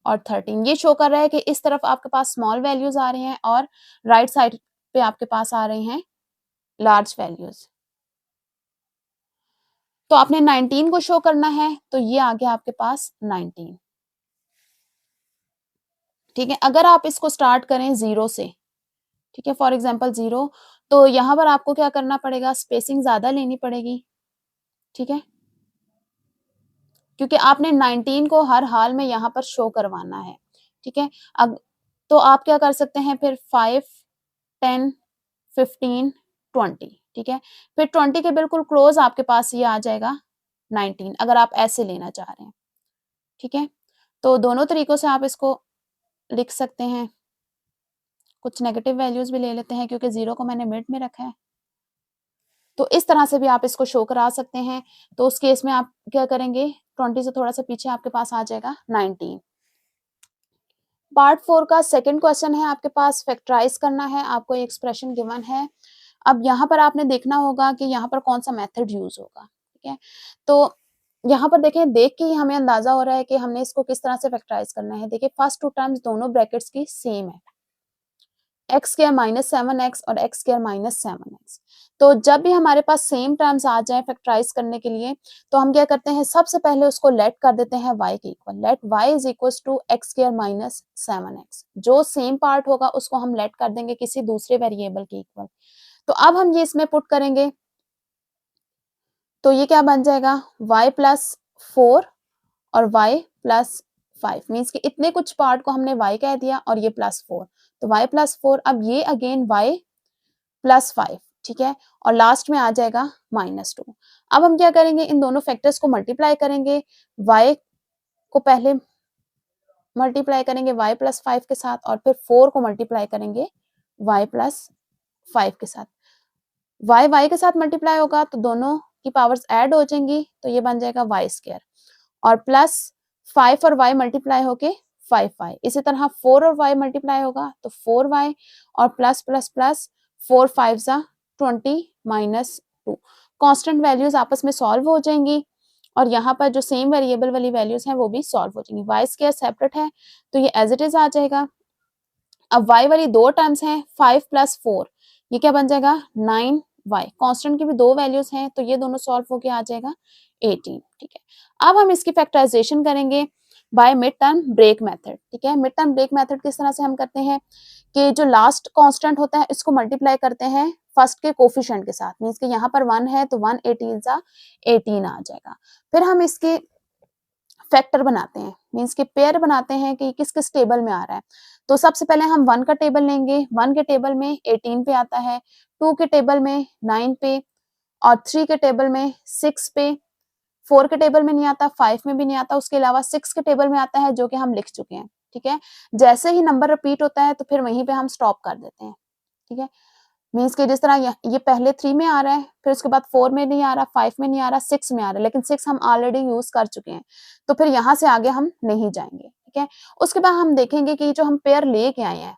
और 13 ये शो कर रहा है कि इस तरफ आपके पास स्मॉल वैल्यूज आ रही हैं और राइट साइड पे आपके पास आ रही हैं लार्ज वैल्यूज। तो आपने 19 को शो करना है, तो ये आ गया आपके पास 19, ठीक है। अगर आप इसको स्टार्ट करें 0 से, ठीक है, फॉर एग्जांपल 0, तो यहाँ पर आपको क्या करना पड़ेगा, स्पेसिंग ज्यादा लेनी पड़ेगी, ठीक है, क्योंकि आपने 19 को हर हाल में यहाँ पर शो करवाना है, ठीक है। अब तो आप क्या कर सकते हैं फिर, 5 10 15 20, ठीक है, फिर 20 के बिल्कुल क्लोज आपके पास ये आ जाएगा 19, अगर आप ऐसे लेना चाह रहे हैं, ठीक है। तो दोनों तरीकों से आप इसको लिख सकते हैं। कुछ नेगेटिव वैल्यूज भी ले लेते हैं, क्योंकि 0 को मैंने मिड में रखा है, तो इस तरह से भी आप इसको शो करा सकते हैं। तो उस केस में आप क्या करेंगे, 20 से थोड़ा सा पीछे आपके पास आ जाएगा 19। पार्ट 4 का सेकंड क्वेश्चन है आपके पास, फैक्टराइज करना है, आपको एक्सप्रेशन गिवन है। अब यहाँ पर आपने देखना होगा कि यहाँ पर कौन सा मेथड यूज होगा, ठीक है। तो यहाँ पर देखें, देख के ही हमें अंदाजा हो रहा है कि हमने इसको किस तरह से फैक्टराइज करना है। देखिए फर्स्ट टू टर्म्स दोनों ब्रैकेट्स की सेम है, एक्स स्क्वायर माइनस 7x और एक्स स्क्वायर माइनस 7x। तो जब भी हमारे पास सेम टर्म्स आ जाए फैक्टराइज करने के लिए, तो हम क्या करते हैं, सबसे पहले उसको लेट कर देते हैं y के equal. Let y is equal to X square minus 7x। जो सेम पार्ट होगा उसको हम लेट कर देंगे किसी दूसरे वेरिएबल के इक्वल। तो अब हम ये इसमें पुट करेंगे, तो ये क्या बन जाएगा, y प्लस 4 और y प्लस 5, मीन्स कि इतने कुछ पार्ट को हमने y कह दिया और ये प्लस 4, तो y प्लस 4, अब ये अगेन y प्लस 5, ठीक है, और लास्ट में आ जाएगा माइनस 2। अब हम क्या करेंगे, इन दोनों फैक्टर्स को मल्टीप्लाई करेंगे, y को पहले मल्टीप्लाई करेंगे y प्लस 5 के साथ और फिर 4 को मल्टीप्लाई करेंगे y प्लस 5 के साथ। y के साथ मल्टीप्लाई होगा तो दोनों की पावर्स ऐड हो जाएंगी, तो ये बन जाएगा y स्क्वायर, और प्लस 5 और y मल्टीप्लाई होके 5y। इसी तरह 4 और y मल्टीप्लाई होगा तो 4y और plus plus plus 4 5 20 minus 2। Constant values आपस में सॉल्व हो जाएंगी और यहाँ पर जो सेम वेरिएबल वाली वैल्यूज हैं वो भी सॉल्व हो जाएंगी। y स्क्वायर सेपरेट है तो ये एज इट इज आ जाएगा। अब y वाली दो टर्म्स हैं, 5 प्लस 4, ये क्या बन जाएगा 9y। कांस्टेंट की भी दो वैल्यूज हैं तो ये दोनों सॉल्व होके आ जाएगा 18, ठीक है। अब हम इसकी फैक्टराइजेशन करेंगे by mid term break method, ठीक है। मिड टर्म ब्रेक मेथड किस तरह से हम करते हैं कि जो लास्ट कांस्टेंट होता है इसको मल्टीप्लाई करते हैं फर्स्ट के कोफिशिएंट के साथ, मींस कि यहाँ पर 1 है तो 1 18 आ जाएगा। फिर हम इसके फैक्टर बनाते हैं, मींस के पेयर बनाते हैं कि किस किस टेबल में आ रहा है। तो सबसे पहले हम 1 का टेबल लेंगे, 1 के टेबल में 18 पे आता है, 2 के टेबल में 9 पे, और 3 के टेबल में 6 पे, 4 के टेबल में नहीं आता, 5 में भी नहीं आता, उसके अलावा 6 के टेबल में आता है जो कि हम लिख चुके हैं, ठीक है। जैसे ही नंबर रिपीट होता है तो फिर वहीं पे हम स्टॉप कर देते हैं, ठीक है। मीन्स कि जिस तरह ये पहले 3 में आ रहा है, फिर उसके बाद 4 में नहीं आ रहा, 5 में नहीं आ रहा, 6 में आ रहा है, लेकिन 6 हम ऑलरेडी यूज कर चुके हैं तो फिर यहाँ से आगे हम नहीं जाएंगे, ठीक है। उसके बाद हम देखेंगे कि जो हम पेयर लेके आए हैं,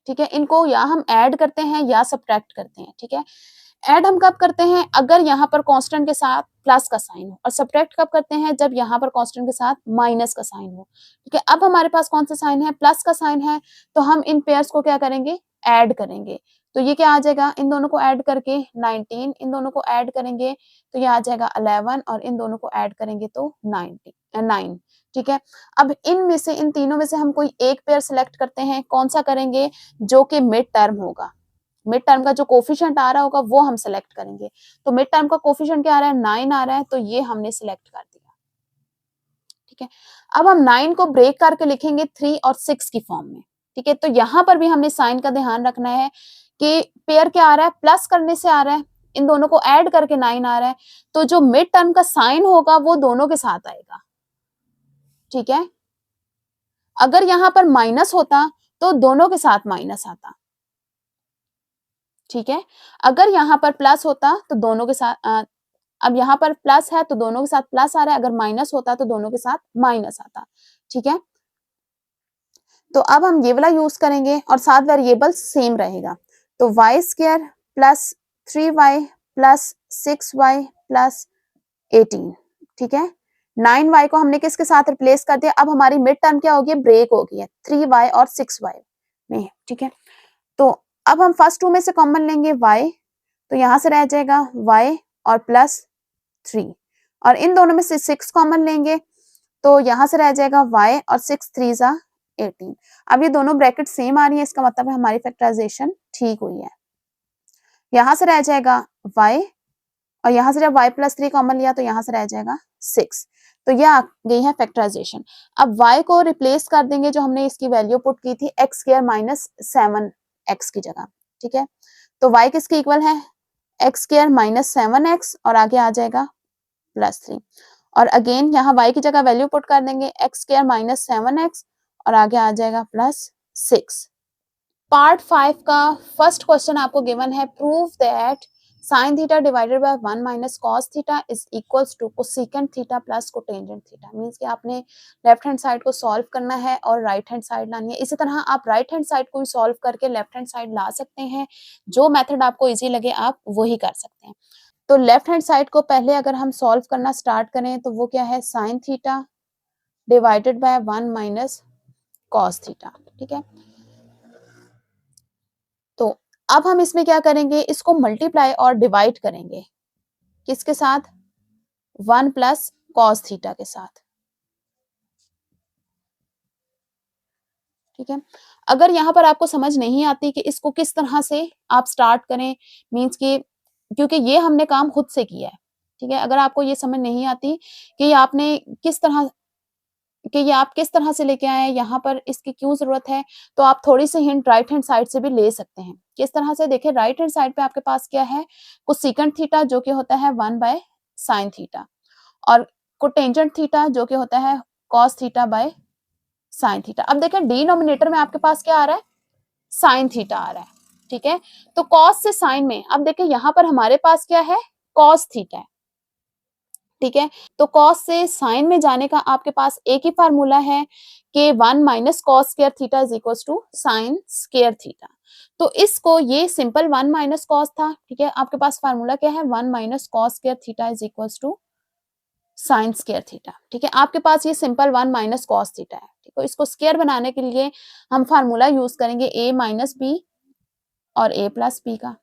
ठीक है, इनको या हम ऐड करते हैं या सब्ट्रैक्ट करते हैं, ठीक है। ऐड हम कब करते हैं, अगर यहाँ पर कांस्टेंट के साथ प्लस का साइन हो, और सब्ट्रैक्ट कब करते हैं, जब यहाँ पर कांस्टेंट के साथ माइनस का साइन हो, ठीक है। अब हमारे पास कौन सा साइन है, प्लस का साइन है, तो हम इन पेयर्स को क्या करेंगे, ऐड करेंगे। तो ये क्या आ जाएगा, इन दोनों को ऐड करके 19, इन दोनों को ऐड करेंगे तो ये आ जाएगा 11, और इन दोनों को ऐड करेंगे तो 9, ठीक है। अब इनमें से, इन तीनों में से हम कोई एक पेयर सिलेक्ट करते हैं, कौन सा करेंगे, जो कि मिड टर्म होगा। मिड टर्म का जो कोफिशिएंट आ रहा होगा वो हम सिलेक्ट करेंगे। तो मिड टर्म का कोफिशिएंट क्या आ रहा है, 9 आ रहा है, तो ये हमने सिलेक्ट कर दिया, ठीक है। अब हम 9 को ब्रेक करके लिखेंगे 3 और 6 की फॉर्म में, ठीक है। तो यहां पर भी हमने साइन का ध्यान रखना है कि पेयर क्या आ रहा है, प्लस करने से आ रहा है, इन दोनों को ऐड करके 9 आ रहा है, तो जो मिड टर्म का साइन होगा वो दोनों के साथ आएगा, ठीक है। अगर यहां पर माइनस होता तो दोनों के साथ माइनस आता, ठीक है। अगर यहाँ पर प्लस होता तो दोनों के साथ अब यहाँ पर प्लस है तो दोनों के साथ प्लस आ रहा है, अगर माइनस होता तो दोनों के साथ माइनस आता, ठीक है। तो अब हम ये वाला यूज करेंगे और साथ वेरिएबल सेम रहेगा, तो Y square plus 3y plus 6y plus 18, ठीक है। 9y को हमने किसके साथ रिप्लेस कर दिया, अब हमारी मिड टर्म क्या होगी, ब्रेक हो गई है 3y और 6y में, ठीक है। तो अब हम फर्स्ट 2 में से कॉमन लेंगे y, तो यहां से रह जाएगा y और प्लस 3, और इन दोनों में से 6 कॉमन लेंगे तो यहां से रह जाएगा y और 6 3 18। अब ये दोनों ब्रैकेट सेम आ रही है, इसका मतलब है हमारी फैक्टराइजेशन ठीक हुई है। यहां से रह जाएगा y, और यहां से जब y प्लस 3 कॉमन लिया तो यहां से रह जाएगा 6। तो ये आ गई है फैक्टराइजेशन। अब y को रिप्लेस कर देंगे, जो हमने इसकी वैल्यू पुट की थी एक्स स्क्वायर माइनस 7x की जगह, ठीक है। तो y किसके इक्वल है, एक्स स्क्वायर माइनस 7x, और आगे आ जाएगा प्लस 3, और अगेन यहाँ y की जगह वैल्यू पुट कर देंगे एक्स स्क्वायर माइनस 7x, और आगे आ जाएगा प्लस 6। पार्ट 5 का फर्स्ट क्वेश्चन आपको गिवन है, prove that sine theta divided by 1 minus cos theta is equals to cosecant theta plus cotangent theta. Means कि आपने लेफ्ट हैंड साइड को सॉल्व करना है और राइट हैंड साइड लानी है। इसी तरह आप राइट हैंड साइड को भी सॉल्व करके लेफ्ट हैंड साइड ला सकते हैं। जो मेथड आपको इजी लगे आप वही कर सकते हैं। तो लेफ्ट हैंड साइड को पहले अगर हम सॉल्व करना स्टार्ट करें तो वो क्या है, sign theta divided by 1 minus cos theta. ठीक है, तो अब हम इसमें क्या करेंगे, इसको मल्टीप्लाई और डिवाइड करेंगे किसके साथ, 1 प्लस कॉस थीटा के साथ। ठीक है, अगर यहाँ पर आपको समझ नहीं आती कि इसको किस तरह से आप स्टार्ट करें, मींस कि क्योंकि ये हमने काम खुद से किया है। ठीक है, अगर आपको ये समझ नहीं आती कि आपने किस तरह कि ये आप किस तरह से लेके आए हैं, यहाँ पर इसकी क्यों जरूरत है, तो आप थोड़ी सी हिंट राइट हैंड साइड से भी ले सकते हैं। किस तरह से, देखिए राइट हैंड साइड पे आपके पास क्या है, कोसेकेंट थीटा जो कि होता है 1 बाय साइन थीटा, और कोटेंजेंट थीटा जो कि होता है cos theta by sine theta. अब देखिए डिनोमिनेटर में आपके पास क्या आ रहा है, साइन थीटा आ रहा है। ठीक है, तो कॉस से साइन में, अब देखिए यहाँ पर हमारे पास क्या है, कॉस थीटा है। ठीक है, तो कॉस से साइन में जाने का आपके पास एक ही फार्मूला है कि 1 minus cos square theta is equal to sine square theta. तो इसको, ये सिंपल 1 माइनस कॉस था। ठीक है, आपके पास फार्मूला क्या है, 1 minus cos square theta is equal to sine square theta. ठीक है, आपके पास ये सिंपल 1 माइनस कॉस थीटा है। ठीक है, इसको स्क्वायर बनाने के लिए हम फार्मूला यूज करेंगे ए माइनस बी और ए प्लस बी का।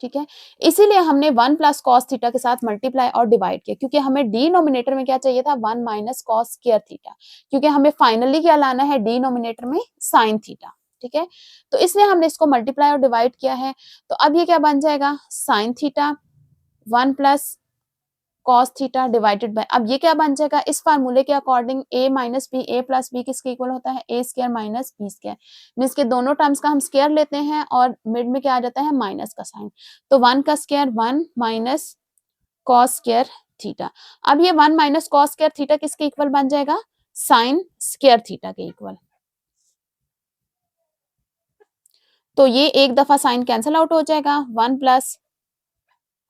ठीक है, इसीलिए हमने 1 प्लस कॉस थीटा के साथ मल्टीप्लाई और डिवाइड किया, क्योंकि हमें डिनोमिनेटर में क्या चाहिए था, 1 माइनस कॉस स्क्वायर थीटा, क्योंकि हमें फाइनली क्या लाना है, डिनोमिनेटर में साइन थीटा। ठीक है, तो इसलिए हमने इसको मल्टीप्लाई और डिवाइड किया है। तो अब ये क्या बन जाएगा, sine theta 1 plus cos theta divided by, अब ये क्या बन जाएगा, इस फार्मूले के according A minus B, A plus B किसके इक्वल होता है, A square minus B square. Means के दोनों टर्म्स का हम स्क्वायर लेते हैं और मिड में क्या आ जाता है, माइनस का साइन। तो 1 का square 1 minus cos square theta. अब ये 1 माइनस कॉस स्क्वायर थीटा किसके इक्वल बन जाएगा, साइन स्क्वायर थीटा के इक्वल। तो ये एक दफा साइन कैंसिल आउट हो जाएगा, 1 plus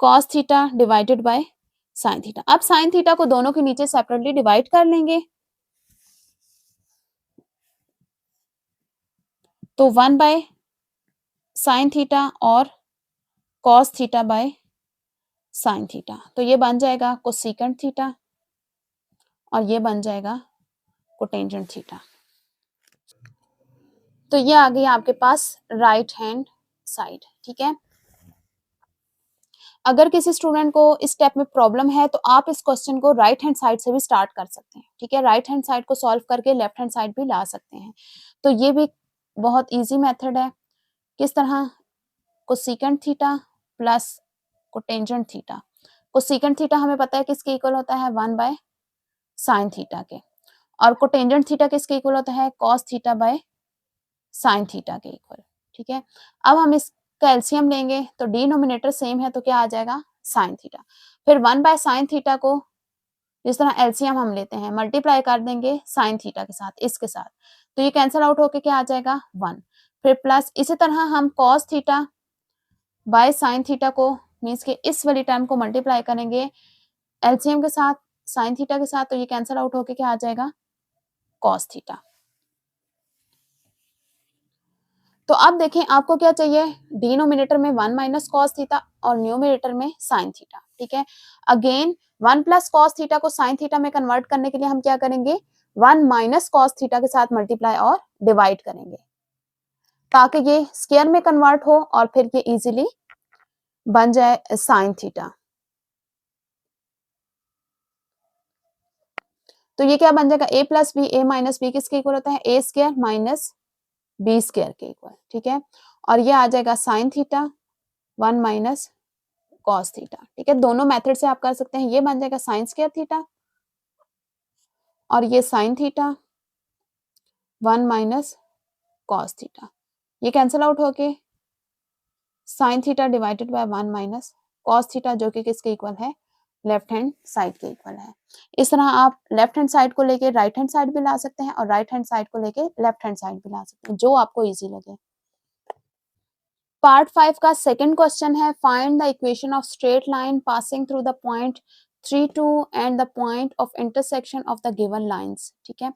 cos theta divided by sine theta. अब साइन थीटा को दोनों के नीचे सेपरेटली डिवाइड कर लेंगे, तो 1 बाय साइन थीटा और cos theta by sine theta, तो ये बन जाएगा कोसेकेंट थीटा और ये बन जाएगा कोटेंजेंट थीटा। तो ये आ गई आपके पास राइट हैंड साइड। ठीक है, अगर किसी स्टूडेंट को इस स्टेप में प्रॉब्लम है तो आप इस क्वेश्चन को राइट हैंड साइड से भी स्टार्ट कर सकते हैं। ठीक है, राइट हैंड साइड को सॉल्व करके लेफ्ट हैंड साइड भी ला सकते हैं। तो ये भी बहुत इजी मेथड है। किस तरह, cosecant theta plus cotangent theta. Cosecant theta हमें पता है किसके इक्वल होता है, 1 बाय साइन थीटा के, और कोटेंजेंट थीटा किसके इक्वल होता है, cos theta by sine theta के इक्वल। ठीक है, अब हम इस कैल्शियम लेंगे तो डिनोमिनेटर सेम है तो क्या आ जाएगा, साइन थीटा। फिर 1 बाय साइन थीटा को जिस तरह एलसीएम हम लेते हैं मल्टीप्लाई कर देंगे साइन थीटा के साथ, इसके साथ, तो ये कैंसिल आउट होके क्या आ जाएगा, 1। फिर प्लस इसी तरह हम cos theta by sine theta को, मीन्स के इस वाली टर्म को मल्टीप्लाई करेंगे एलसीएम के साथ साइन थीटा के साथ, तो ये कैंसिल आउट होके क्या आ जाएगा, कॉस थीटा। तो अब देखें आपको क्या चाहिए, डिनोमिनेटर में 1 माइनस कॉस थीटा और न्यूमिनेटर में साइन थीटा। ठीक है, अगेन 1 प्लस कॉस थीटा को साइन थीटा में कन्वर्ट करने के लिए हम क्या करेंगे, 1 माइनस कॉस थीटा के साथ मल्टीप्लाई और डिवाइड करेंगे ताकि ये स्क्वायर में कन्वर्ट हो और फिर ये इजीली बन जाए साइन थीटा। तो ये क्या बन जाएगा, ए प्लस बी, ए माइनस बी किसके इक्वल होता है, A square minus B square के इक्वल। ठीक है, और ये आ जाएगा sine theta 1 minus cos theta. ठीक है, दोनों मेथड से आप कर सकते हैं। ये बन जाएगा साइन स्क्वायर थीटा और ये sign theta 1 minus cos theta, ये कैंसिल आउट होके sign theta divided by 1 minus cos theta जो कि किसके इक्वल है, लेफ्ट हैंड साइड के इक्वल है। इस तरह आप लेफ्ट हैंड साइड को लेके राइट हैंड साइड भी ला सकते हैं और राइट हैंड साइड को लेके लेफ्ट हैंड साइड भी ला सकते हैं, जो आपको इजी लगे। पार्ट 5 का सेकंड क्वेश्चन है, find the equation of straight line passing through the point 3 2 and the point of intersection of the given lines. ठीक है,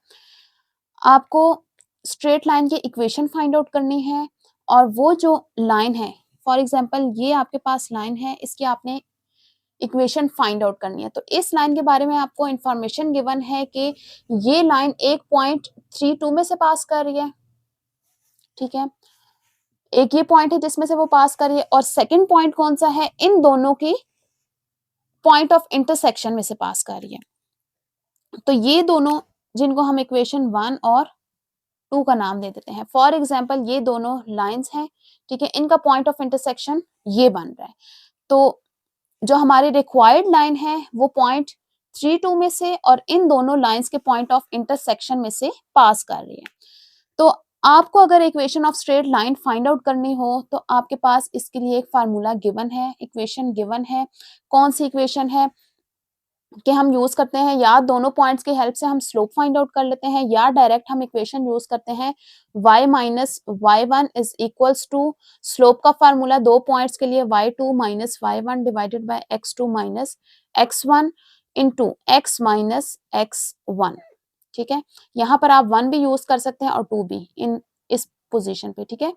आपको स्ट्रेट लाइन की इक्वेशन फाइंड आउट करनी है और वो जो लाइन है, फॉर एग्जांपल ये आपके पास लाइन है, इसकी आपने इक्वेशन फाइंड आउट करनी है। तो इस लाइन के बारे में आपको इंफॉर्मेशन गिवन है कि ये लाइन 1.32 में से पास कर रही है। ठीक है, एक ये पॉइंट है जिसमें से वो पास कर रही है और सेकंड पॉइंट कौन सा है, इन दोनों की पॉइंट ऑफ इंटरसेक्शन में से पास कर रही है। तो ये दोनों जिनको हम इक्वेशन 1 और 2 का नाम दे देते हैं। फॉर एग्जाम्पल ये दोनों लाइंस हैं, ठीक है, इनका पॉइंट ऑफ इंटरसेक्शन ये बन रहा है। तो जो हमारी रिक्वायर्ड लाइन है वो पॉइंट 3 2 में से और इन दोनों लाइंस के पॉइंट ऑफ इंटरसेक्शन में से पास कर रही है। तो आपको अगर equation of straight line find out करनी हो तो आपके पास इसके लिए एक फार्मूला गिवन है, इक्वेशन गिवन है। कौन सी इक्वेशन है कि हम यूज करते हैं, या दोनों पॉइंट्स की हेल्प से हम स्लोप फाइंड आउट कर लेते हैं, या डायरेक्ट हम इक्वेशन यूज करते हैं y minus y1 is equals to slope का फार्मूला दो पॉइंट्स के लिए y2 minus y1 divided by x2 minus x1 into x minus x1। ठीक है, यहाँ पर आप 1 भी यूज कर सकते हैं और 2 भी इन इस पोजीशन पे। ठीक है,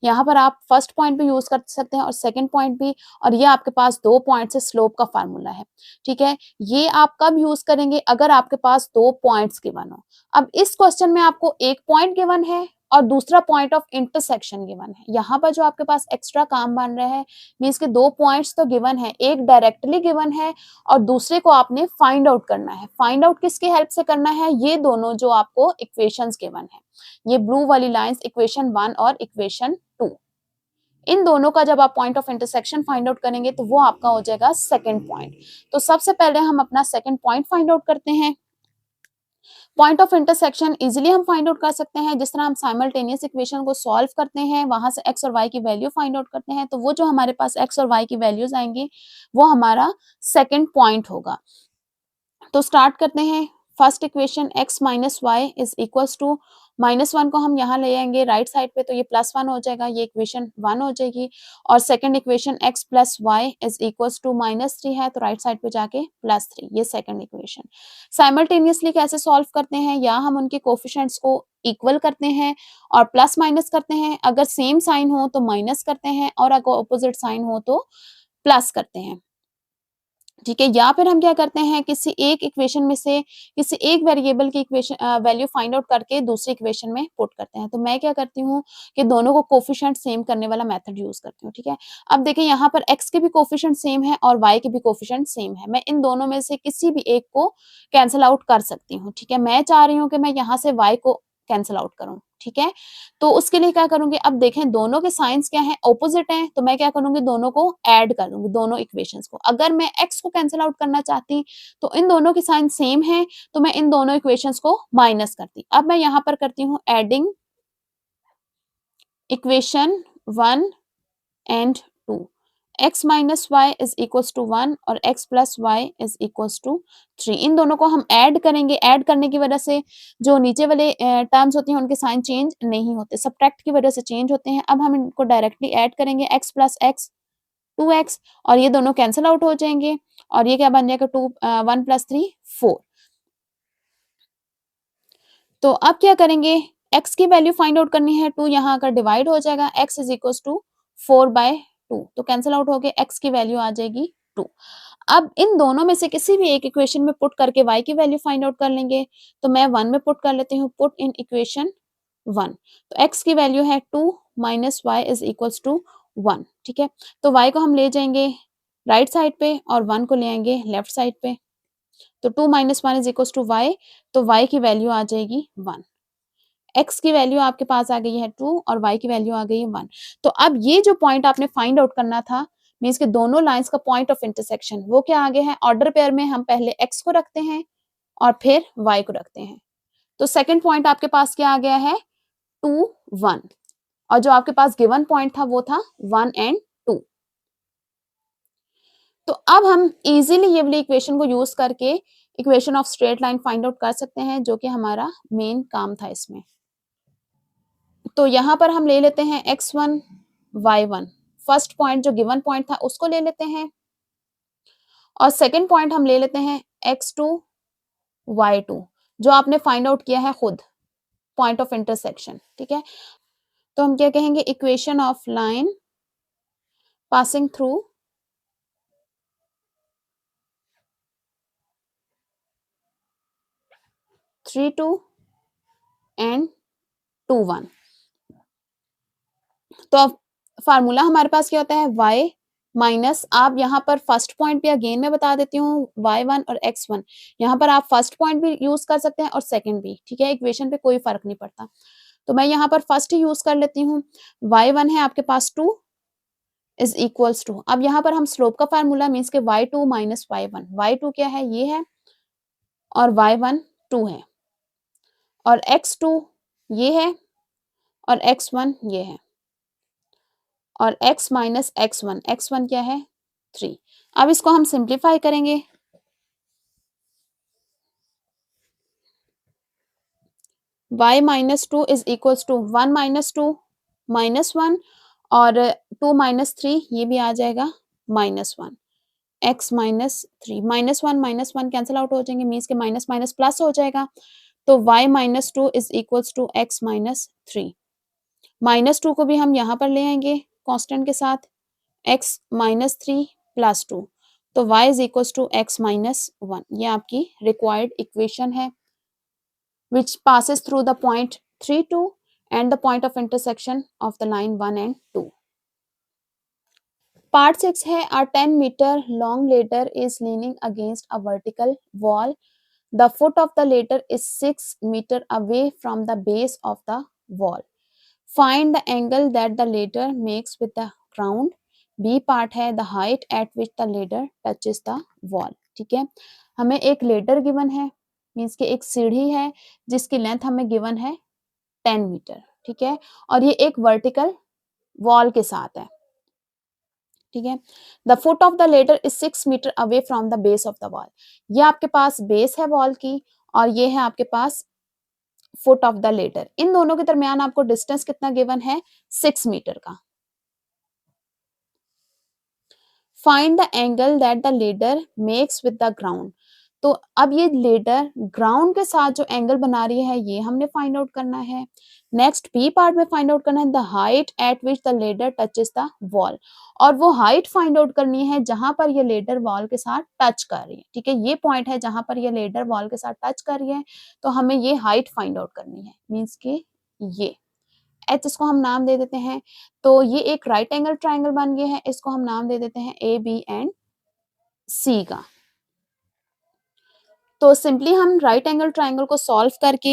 यहाँ पर आप फर्स्ट पॉइंट भी यूज कर सकते हैं और सेकंड पॉइंट भी, और ये आपके पास दो पॉइंट से स्लोप का फार्मूला है। ठीक है, ये आप कब यूज करेंगे, अगर आपके पास दो पॉइंट्स गिवन हो। अब इस क्वेश्चन में आपको एक पॉइंट गिवन है और दूसरा पॉइंट ऑफ इंटरसेक्शन गिवन है। यहाँ पर जो आपके पास एक्स्ट्रा काम बन रहा है, मीन्स के दो पॉइंट्स तो गिवन है, एक डायरेक्टली गिवन है और दूसरे को आपने फाइंड आउट करना है। फाइंड आउट किसकी हेल्प से करना है, ये दोनों जो आपको इक्वेशंस गिवन है, ये ब्लू वाली लाइंस इक्वेशन 1 और इक्वेशन 2, इन दोनों का जब आप point of intersection find out करेंगे तो वो आपका हो जाएगा सेकंड पॉइंट। तो सबसे पहले हम अपना सेकंड पॉइंट फाइंड आउट करते हैं। पॉइंट ऑफ इंटरसेक्शन इजीली हम फाइंड आउट कर सकते हैं, जिस तरह हम साइमल्टेनियस इक्वेशन को सॉल्व करते हैं, वहां से x और y की वैल्यू फाइंड आउट करते हैं, तो वो जो हमारे पास x और y की वैल्यूज आएंगी वो हमारा सेकंड पॉइंट होगा। तो स्टार्ट करते हैं। First equation x minus Y is equals to, -1 को हम यहाँ ले आएंगे राइट साइड पे, तो ये +1 हो जाएगा, ये इक्वेशन 1 हो जाएगी। और second equation x plus Y is equals to -3 है, तो राइट साइड पे जाके +3, ये सेकंड इक्वेशन। साइमल्टेनियसली कैसे सॉल्व करते हैं, या हम उनके कोफिशिएंट्स को इक्वल करते हैं और प्लस माइनस करते हैं, अगर सेम साइन हो तो माइनस करते हैं और अगर ऑपोजिट साइन हो तो प्लस करते हैं। ठीक है, या फिर हम क्या करते हैं, किसी एक इक्वेशन में से किसी एक वेरिएबल की इक्वेशन वैल्यू फाइंड आउट करके दूसरी इक्वेशन में पुट करते हैं। तो मैं क्या करती हूँ कि दोनों को कोफिशिएंट सेम करने वाला मेथड यूज करती हूँ। ठीक है, अब देखिए यहाँ पर x के भी कोफिशिएंट सेम है और y के भी कोफिशिएंट सेम है, मैं इन दोनों में से किसी भी एक को कैंसिल आउट कर सकती हूँ। ठीक है, मैं चाह रही हूँ कि मैं यहाँ से y को कैंसिल आउट करूँ। ठीक है, तो उसके लिए क्या करूंगी, अब देखें दोनों के साइंस क्या है, ऑपोजिट हैं, तो मैं क्या करूंगी, दोनों को ऐड कर दूंगी, दोनों इक्वेशंस को। अगर मैं x को कैंसिल आउट करना चाहती तो इन दोनों की साइन सेम है, तो मैं इन दोनों इक्वेशंस को माइनस करती। अब मैं यहाँ पर करती हूँ adding equation 1 and 2, x minus Y is equals to 1 और x plus Y is equals to 3। इन दोनों को हम ऐड करेंगे, ऐड करने की वजह से जो नीचे वाले टर्म्स होती हैं उनके साइन चेंज नहीं होते, सब्ट्रैक्ट की वजह से चेंज होते हैं। अब हम इनको डायरेक्टली ऐड करेंगे, x प्लस x 2x, और ये दोनों कैंसिल आउट हो जाएंगे और ये क्या बन जाएगा, 1 प्लस 3 4। तो अब क्या करेंगे, x की वैल्यू फाइंड आउट करनी है, 2 यहाँ आकर डिवाइड हो जाएगा, x इज इक्वल टू 4/2, तो कैंसिल आउट हो गए, x की वैल्यू आ जाएगी 2। अब इन दोनों में से किसी भी एक इक्वेशन में पुट करके y की वैल्यू फाइंड आउट कर लेंगे, तो मैं 1 में पुट कर लेती हूँ, पुट इन इक्वेशन 1, तो x की वैल्यू है 2 minus Y is equals to 1। ठीक है, तो y को हम ले जाएंगे राइट साइड पे और 1 को ले आएंगे लेफ्ट साइड पे, तो 2 minus 1 is equals to y, तो y की वैल्यू आ जाएगी 1, x की वैल्यू आपके पास आ गई है 2 और y की वैल्यू आ गई है 1। तो अब ये जो पॉइंट आपने फाइंड आउट करना था, मींस के दोनों लाइंस का पॉइंट ऑफ इंटरसेक्शन, वो क्या आगे है, ऑर्डर पेयर में हम पहले x को रखते हैं और फिर y को रखते हैं। तो सेकंड पॉइंट आपके पास क्या आ गया है, 2 1, और जो आपके पास गिवन पॉइंट था वो था 1 एंड 2। तो अब हम इजीली ये वाली इक्वेशन को यूज करके equation of straight line find out कर सकते हैं, जो कि हमारा मेन काम था इसमें। तो यहां पर हम ले लेते हैं x1 y1, फर्स्ट पॉइंट जो गिवन पॉइंट था उसको ले लेते हैं और सेकंड पॉइंट हम ले लेते हैं x2 y2 जो आपने फाइंड आउट किया है खुद, पॉइंट ऑफ इंटरसेक्शन। ठीक है, तो हम क्या कहेंगे, equation of line passing through three two and 2 1। तो अब फार्मूला हमारे पास क्या होता है, y माइनस, आप यहाँ पर फर्स्ट पॉइंट भी अगेन मैं बता देती हूँ, y1 और x1, यहाँ पर आप फर्स्ट पॉइंट भी यूज कर सकते हैं और सेकंड भी। ठीक है, इक्वेशन पे कोई फर्क नहीं पड़ता, तो मैं यहाँ पर फर्स्ट ही यूज कर लेती हूँ। y1 है आपके पास 2 इज इक्वल्स टू, अब यहाँ पर हम स्लोप का फार्मूला मीन्स के y2 माइनस y1, y2 क्या है, ये है, और y1 2 है, और x2 ये है, और x1 ये है, और x माइनस x1, x1 क्या है 3। अब इसको हम सिंप्लीफाई करेंगे, y minus 2 is equals to 1 minus 2 minus 1, और 2 माइनस 3 ये भी आ जाएगा minus 1, x minus 3, minus one cancel out हो जाएंगे, मीन्स के माइनस माइनस प्लस हो जाएगा, तो y minus 2 is equals to x minus 3। Minus 2 को भी हम यहाँ पर ले आएंगे कांस्टेंट के साथ, x माइनस 3 प्लस 2, तो y is equals to x minus 1। ये आपकी रिक्वायर्ड इक्वेशन है which passes through the point 3 2 and the point of intersection of the line 1 and 2. Part 6 है, a 10-meter long ladder is leaning against a vertical wall. The foot of the ladder is 6 meters away from the base of the wall. Find the angle that the ladder makes with the ground. B part है the height at which the ladder touches the wall. ठीक है, हमें एक ladder given है, means कि एक सीढ़ी है जिसकी लेंथ हमें गिवन है 10 मीटर। ठीक है, और ये एक वर्टिकल वॉल के साथ है। ठीक है, the foot of the ladder is 6 metre away from the base of the wall. ये आपके पास बेस है वॉल की, और ये है आपके पास फुट ऑफ द लेडर। इन दोनों के दरमियान आपको डिस्टेंस कितना गिवन है, 6 मीटर का। Find the angle that the ladder makes with the ground. तो अब ये लेडर ग्राउंड के साथ जो एंगल बना रही है ये हमने फाइंड आउट करना है। नेक्स्ट बी पार्ट में फाइंड आउट करना है the height eight which the ladder touches the wall, और वो हाइट फाइंड आउट करनी है जहां पर ये लेडर वॉल के साथ टच कर रही है। ठीक है, ये पॉइंट है जहां पर ये लेडर वॉल के साथ टच कर रही है, तो हमें ये हाइट फाइंड आउट करनी है, मीन्स के ये एच, इसको हम नाम दे देते हैं। तो ये एक राइट एंगल ट्राइंगल बन गया है, इसको हम नाम दे देते हैं ए बी एंड सी का। तो सिंपली हम राइट एंगल ट्राइंगल को सॉल्व करके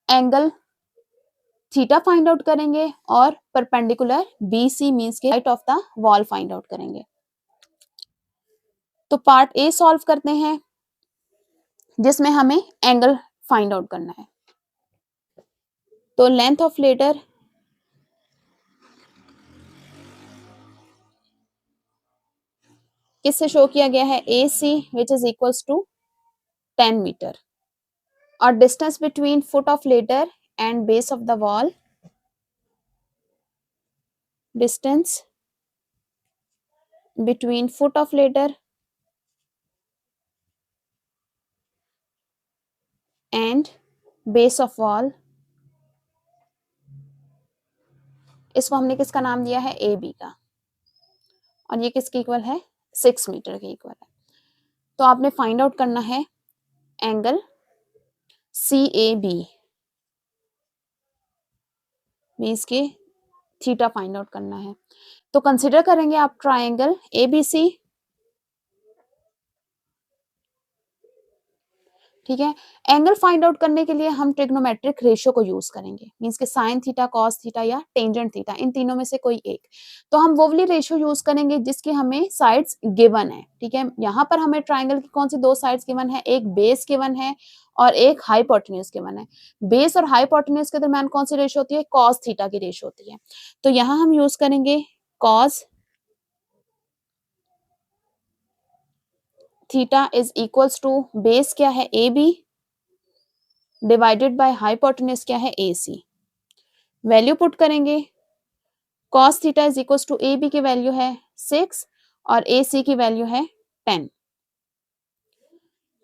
एंगल थीटा फाइंड आउट करेंगे और परपेंडिकुलर बी सी मीन्स के height of the wall find out करेंगे। तो पार्ट ए सॉल्व करते हैं जिसमें हमें एंगल फाइंड आउट करना है। तो लेंथ ऑफ लेडर किससे शो किया गया है, A C which is equals to 10 metre, और distance between foot of ladder and base of the wall, distance between foot of ladder and base of wall, इसको हमने किसका नाम दिया है, ए बी का, और ये किसके इक्वल है, 6 मीटर के इक्वल है। तो आपने फाइंड आउट करना है angle C A B, means के थीटा फाइंड आउट करना है। तो कंसिडर करेंगे आप ट्राइंगल ए बी सी। ठीक है, एंगल फाइंड आउट करने के लिए हम ट्रिग्नोमेट्रिक रेशियो को यूज करेंगे, मींस के साइन थीटा, कॉस थीटा या टेंजेंट थीटा, इन तीनों में से कोई एक। तो हम वो वाली रेशियो यूज करेंगे जिसकी हमें साइड्स गिवन है। ठीक है, यहाँ पर हमें ट्राइंगल की कौन सी दो साइड्स गिवन है, एक बेस गिवन है और एक हाइपोटेन्यूज गिवन है। बेस और हाइपोटेन्यूज के दरमियान कौन सी रेशियो होती है, कॉस थीटा की रेशियो होती है। तो यहाँ हम यूज करेंगे cos theta is equals to base क्या है, A B divided by hypotenuse क्या है, ए सी। वैल्यू पुट करेंगे, cos theta is equal to A B की वैल्यू है 6 और ए सी की वैल्यू है 10।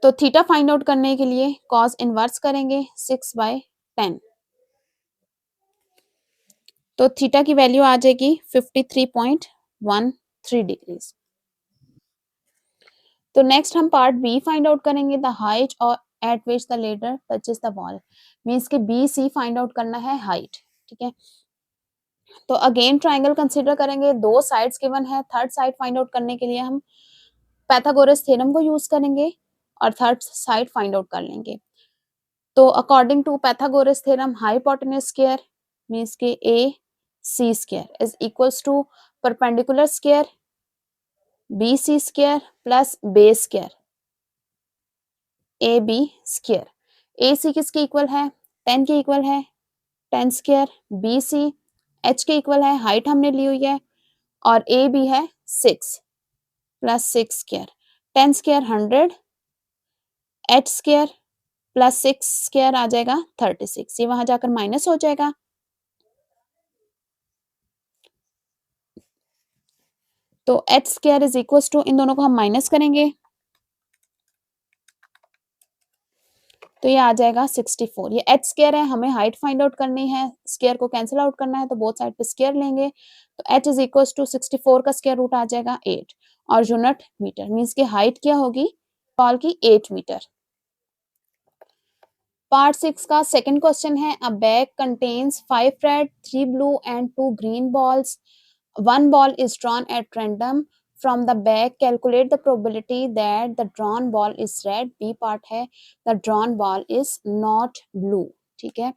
तो थीटा फाइंड आउट करने के लिए cos इनवर्स करेंगे 6/10। तो थीटा की वैल्यू आ जाएगी 53.13 डिग्रीज। तो नेक्स्ट हम पार्ट बी फाइंड आउट करेंगे, द हाइट और eight which the ladder touches the wall. Means के बी सी फाइंड आउट करना है हाइट। ठीक है, तो अगेन ट्राइंगल कंसीडर करेंगे, दो साइड्स गिवन है। थर्ड साइड फाइंड आउट करने के लिए हम पाइथागोरस थ्योरम को यूज करेंगे और थर्ड साइड फाइंड आउट कर लेंगे। तो according to Pythagoras theorem, hypotenuse square means के A C square is equals to perpendicular square B C square plus base square A B square. A C किसके equal है? 10 के equal है, 10 square. B C H के equal है, height हमने ली हुई है, और ए बी है 6 plus 6 square. 10 square 100, H square plus 6 square आ जाएगा 36। ये वहां जाकर माइनस हो जाएगा। तो H square is equal to, इन दोनों को हम माइनस करेंगे तो ये आ जाएगा 64। ये एच स्क्वायर है, हमें हाइट फाइंड आउट करनी है, स्क्वायर को कैंसिल आउट करना है, तो बोथ साइड पे स्क्वायर लेंगे। तो एच इज इक्वल टू 64 का स्क्वायर रूट आ जाएगा 8 और यूनिट मीटर। मींस की हाइट क्या होगी वॉल की? 8 मीटर। पार्ट 6 का सेकंड क्वेश्चन है, अ bag contains 5 red 3 blue and 2 green balls, 1 ball is drawn at random from the bag, calculate the probability that the drawn ball is red। B part है, the drawn ball is not blue। ठीक है,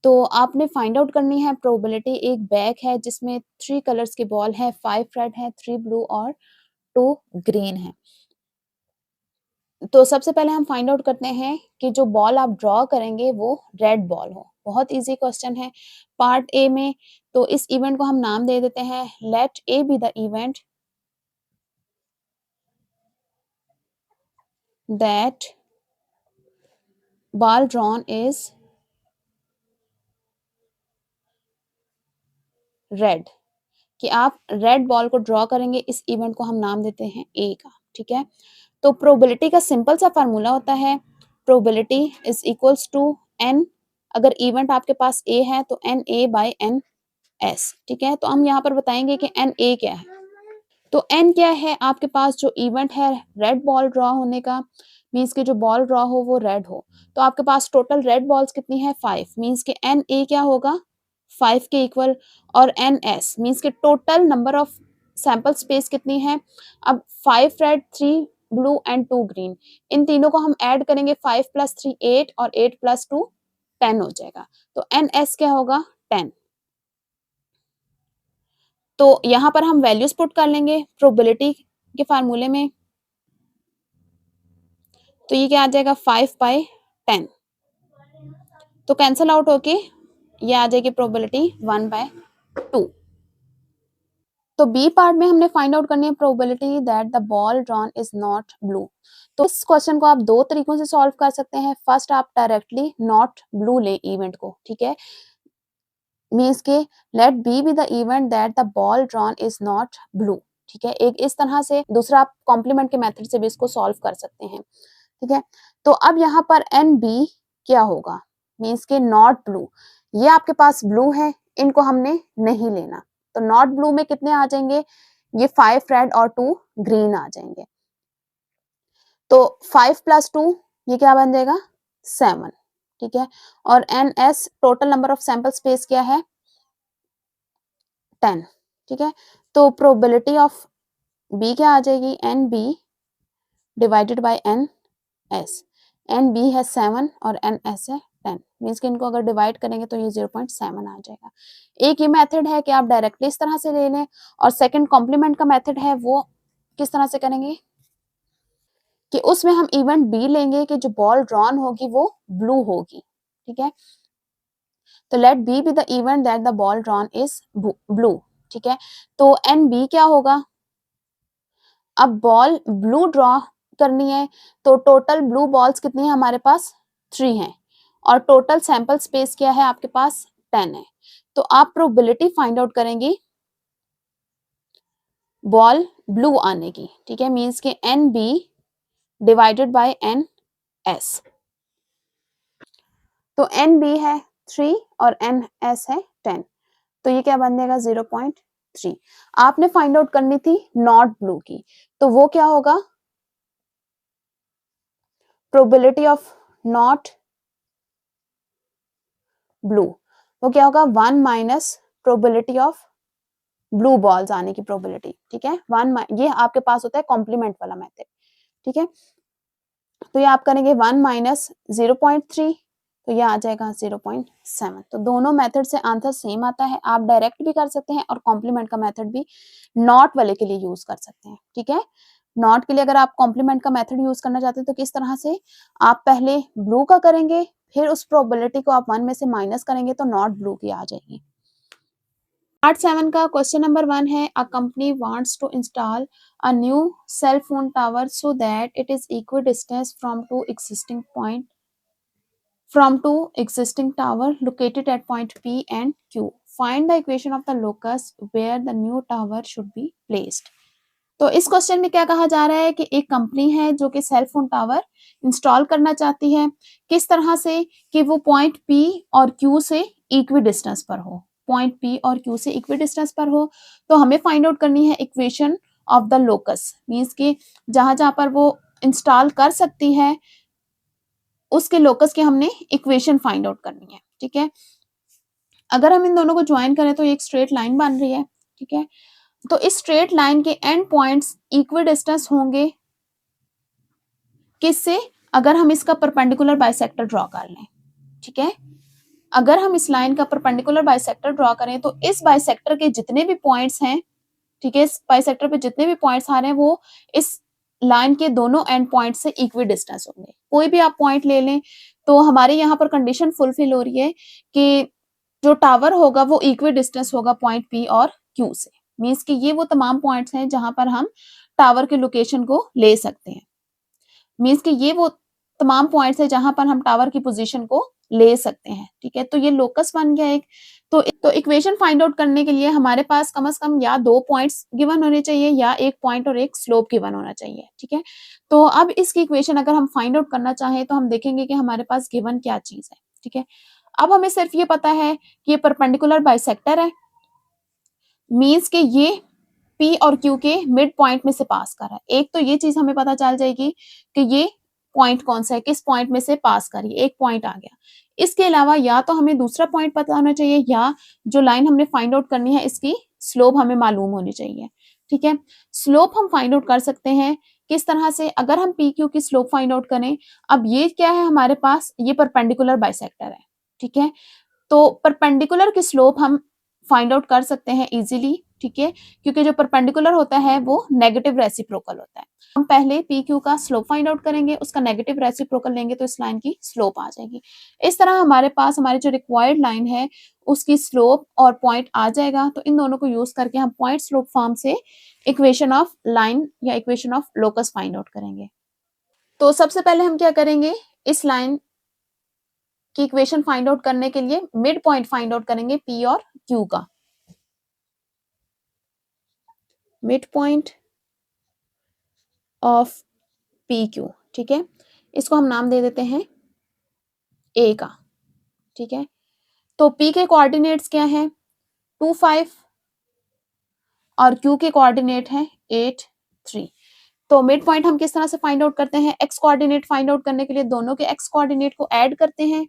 तो आपने find out करनी है probability. एक bag है जिसमें 3 कलर्स के बॉल है, 5 रेड है, 3 ब्लू और 2 ग्रीन है। तो सबसे पहले हम फाइंड आउट करते हैं कि जो बॉल आप ड्रॉ करेंगे वो रेड बॉल हो। बहुत इजी क्वेश्चन है पार्ट ए में। तो इस इवेंट को हम नाम दे देते हैं, let A be the event that ball drawn is red। कि आप रेड बॉल को ड्रॉ करेंगे, इस इवेंट को हम नाम देते हैं ए का। ठीक है, तो प्रोबेबिलिटी का सिंपल सा फार्मूला होता है, probability is equals to N. अगर इवेंट आपके पास ए है तो N A by N S. ठीक है, तो हम यहाँ पर बताएंगे कि एन ए क्या है। तो एन क्या है? आपके पास जो इवेंट है रेड बॉल ड्रॉ होने का, मीन्स कि जो बॉल ड्रॉ हो वो रेड हो। तो आपके पास टोटल रेड बॉल्स कितनी है? 5। मीन्स कि एन ए क्या होगा? 5 के इक्वल। और एन एस मीन्स कि total number of sample space कितनी है? अब 5 रेड 3 ब्लू एंड 2 ग्रीन, इन तीनों को हम ऐड करेंगे, 5 + 3 8 और 8 + 2 10 हो जाएगा। तो एन एस क्या होगा? 10। तो यहाँ पर हम वैल्यूज पुट कर लेंगे प्रोबेबिलिटी के फार्मूले में। तो ये क्या आ जाएगा? 5/10। तो कैंसल आउट होके ये आ जाएगी प्रोबेबिलिटी 1/2। तो बी पार्ट में हमने फाइंड आउट करनी है probability that the ball drawn is not blue. तो इस क्वेश्चन को आप दो तरीकों से सॉल्व कर सकते हैं। फर्स्ट, आप डायरेक्टली नॉट ब्लू ले इवेंट को। ठीक है, मीन्स के let B be the event that the ball drawn is not blue. ठीक है, एक इस तरह से। दूसरा, आप कॉम्प्लीमेंट के मेथड से भी इसको सॉल्व कर सकते हैं। ठीक है, तो अब यहाँ पर एन बी क्या होगा? मीन्स के नॉट ब्लू, ये आपके पास ब्लू है, इनको हमने नहीं लेना। तो नॉट ब्लू में कितने आ जाएंगे? ये 5 रेड और 2 ग्रीन आ जाएंगे। तो 5 + 2 ये क्या बन जाएगा? 7। ठीक है, और N S total number of sample space क्या है? 10। ठीक है, तो प्रोबेबिलिटी ऑफ बी क्या आ जाएगी? N B divided by N S. N B है 7 और एन एस है 10। मीन्स कि इनको अगर डिवाइड करेंगे तो ये 0.7 आ जाएगा। एक ये मेथड है कि आप डायरेक्टली इस तरह से ले लें, और सेकंड कॉम्प्लीमेंट का मेथड है, वो किस तरह से करेंगे कि उसमें हम इवेंट बी लेंगे कि जो बॉल ड्रॉन होगी वो ब्लू होगी। ठीक है, तो let B be the event that the ball drawn is blue. ठीक है, तो एन बी क्या होगा? अब बॉल ब्लू ड्रॉ करनी है, तो टोटल ब्लू बॉल्स कितनी है हमारे पास? 3 हैं, और टोटल सैंपल स्पेस क्या है आपके पास? 10 है। तो आप प्रोबेबिलिटी फाइंड आउट करेंगी बॉल ब्लू आने की, ठीक है, मीन्स के N B divided by N S. तो एन बी है 3 और एन एस है 10, तो ये क्या बन जाएगा 0.3। आपने फाइंड आउट करनी थी नॉट ब्लू की, तो वो क्या होगा, प्रोबेबिलिटी ऑफ नॉट ब्लू, वो क्या होगा 1 minus probability of blue balls आने की प्रोबेबिलिटी, ठीक है, 1, ये आपके पास होता है कॉम्प्लीमेंट वाला मेथड, ठीक है। तो ये आप करेंगे 1 माइनस 0.3, तो ये आ जाएगा 0.7। तो दोनों मेथड से आंसर सेम आता है। आप डायरेक्ट भी कर सकते हैं और कॉम्प्लीमेंट का मेथड भी नॉट वाले के लिए यूज कर सकते हैं, ठीक है। नॉट के लिए अगर आप कॉम्प्लीमेंट का मेथड यूज करना चाहते हैं तो किस तरह से, आप पहले ब्लू का करेंगे, फिर उस प्रोबेबिलिटी को आप 1 में से माइनस करेंगे तो नॉट ब्लू की आ जाएगी। पार्ट 7 का क्वेश्चन नंबर 1 है, a company wants to install a new cell phone tower so that it is equidistant from two existing tower located at point P and Q. Find the equation of the locus where the new tower should be placed. तो इस question में क्या कहा जा रहा है कि एक कंपनी है जो कि सेल फोन टावर इंस्टॉल करना चाहती है, किस तरह से कि वो पॉइंट P और Q से इक्वी डिस्टेंस पर हो, पॉइंट P और Q से इक्वी डिस्टेंस पर हो। तो हमें फाइंड आउट करनी है equation of the locus, means कि जहां जहां पर वो इंस्टॉल कर सकती है उसके लोकस की हमने इक्वेशन फाइंड आउट करनी है, ठीक है। अगर हम इन दोनों को ज्वाइन करें तो एक स्ट्रेट लाइन बन रही है, ठीक है। तो इस स्ट्रेट लाइन के एंड पॉइंट्स इक्वी डिस्टेंस होंगे किससे, अगर हम इसका परपेंडिकुलर बाइसेक्टर ड्रॉ कर लें, ठीक है। अगर हम इस लाइन का परपेंडिकुलर बाइसेक्टर ड्रॉ करें तो इस बाइसेक्टर के जितने भी पॉइंट्स हैं, ठीक है, इस बाइसेक्टर पे जितने भी पॉइंट्स आ रहे हैं वो इस लाइन के दोनों एंड पॉइंट से इक्वी डिस्टेंस होंगे। कोई भी आप पॉइंट ले लें तो हमारे यहाँ पर कंडीशन फुलफिल हो रही है कि जो टावर होगा वो इक्वी डिस्टेंस होगा पॉइंट पी और क्यू से, मीन्स कि ये वो तमाम पॉइंट्स हैं जहां पर हम टावर के लोकेशन को ले सकते हैं, मीन्स कि ये वो तमाम पॉइंट्स है जहां पर हम टावर की पोजीशन को ले सकते हैं, ठीक है। तो ये लोकस बन गया एक। तो इक्वेशन फाइंड आउट करने के लिए हमारे पास कम से कम या 2 पॉइंट्स गिवन होने चाहिए या एक पॉइंट और एक स्लोप गिवन होना चाहिए, ठीक है। तो अब इसकी इक्वेशन अगर हम फाइंड आउट करना चाहें तो हम देखेंगे कि हमारे पास गिवन क्या चीज है, ठीक है। अब हमें सिर्फ ये पता है कि ये परपेंडिकुलर बाइसेक्टर है, मीन्स के ये P और Q के मिड पॉइंट में से पास कर रहा है। एक तो ये चीज हमें पता चल जाएगी कि ये पॉइंट कौन सा है, किस पॉइंट में से पास कर रही है, एक पॉइंट आ गया। इसके अलावा या तो हमें दूसरा पॉइंट पता होना चाहिए या जो लाइन हमने फाइंड आउट करनी है इसकी स्लोप हमें मालूम होनी चाहिए, ठीक है। स्लोप हम फाइंड आउट कर सकते हैं किस तरह से, अगर हम पी क्यू की स्लोप फाइंड आउट करें, अब ये क्या है हमारे पास, ये परपेंडिकुलर बाइसेक्टर है, ठीक है। तो परपेंडिकुलर की स्लोप हम फाइंड आउट कर सकते हैं इजीली, ठीक है, क्योंकि जो परपेंडिकुलर होता है वो नेगेटिव रेसिप्रोकल होता है। हम पहले पी क्यू का स्लोप फाइंड आउट करेंगे, उसका नेगेटिव रेसिप्रोकल लेंगे तो इस लाइन की स्लोप आ जाएगी। इस तरह हमारे पास हमारी जो रिक्वायर्ड लाइन है उसकी स्लोप और पॉइंट आ जाएगा। तो इन दोनों को यूज करके हम पॉइंट स्लोप फॉर्म से इक्वेशन ऑफ लाइन या equation of locus find out करेंगे। तो सबसे पहले हम क्या करेंगे, इस लाइन की इक्वेशन फाइंड आउट करने के लिए मिड पॉइंट फाइंड आउट करेंगे पी और क्यू का। Mid point of P Q, ठीक है, इसको हम नाम दे देते हैं ए का, ठीक है। तो पी के कोऑर्डिनेट्स क्या है 2 5 और क्यू के कोऑर्डिनेट है 8 3। तो मिड पॉइंट हम किस तरह से फाइंड आउट करते हैं, एक्स कोऑर्डिनेट फाइंड आउट करने के लिए दोनों के एक्स कोऑर्डिनेट को ऐड करते हैं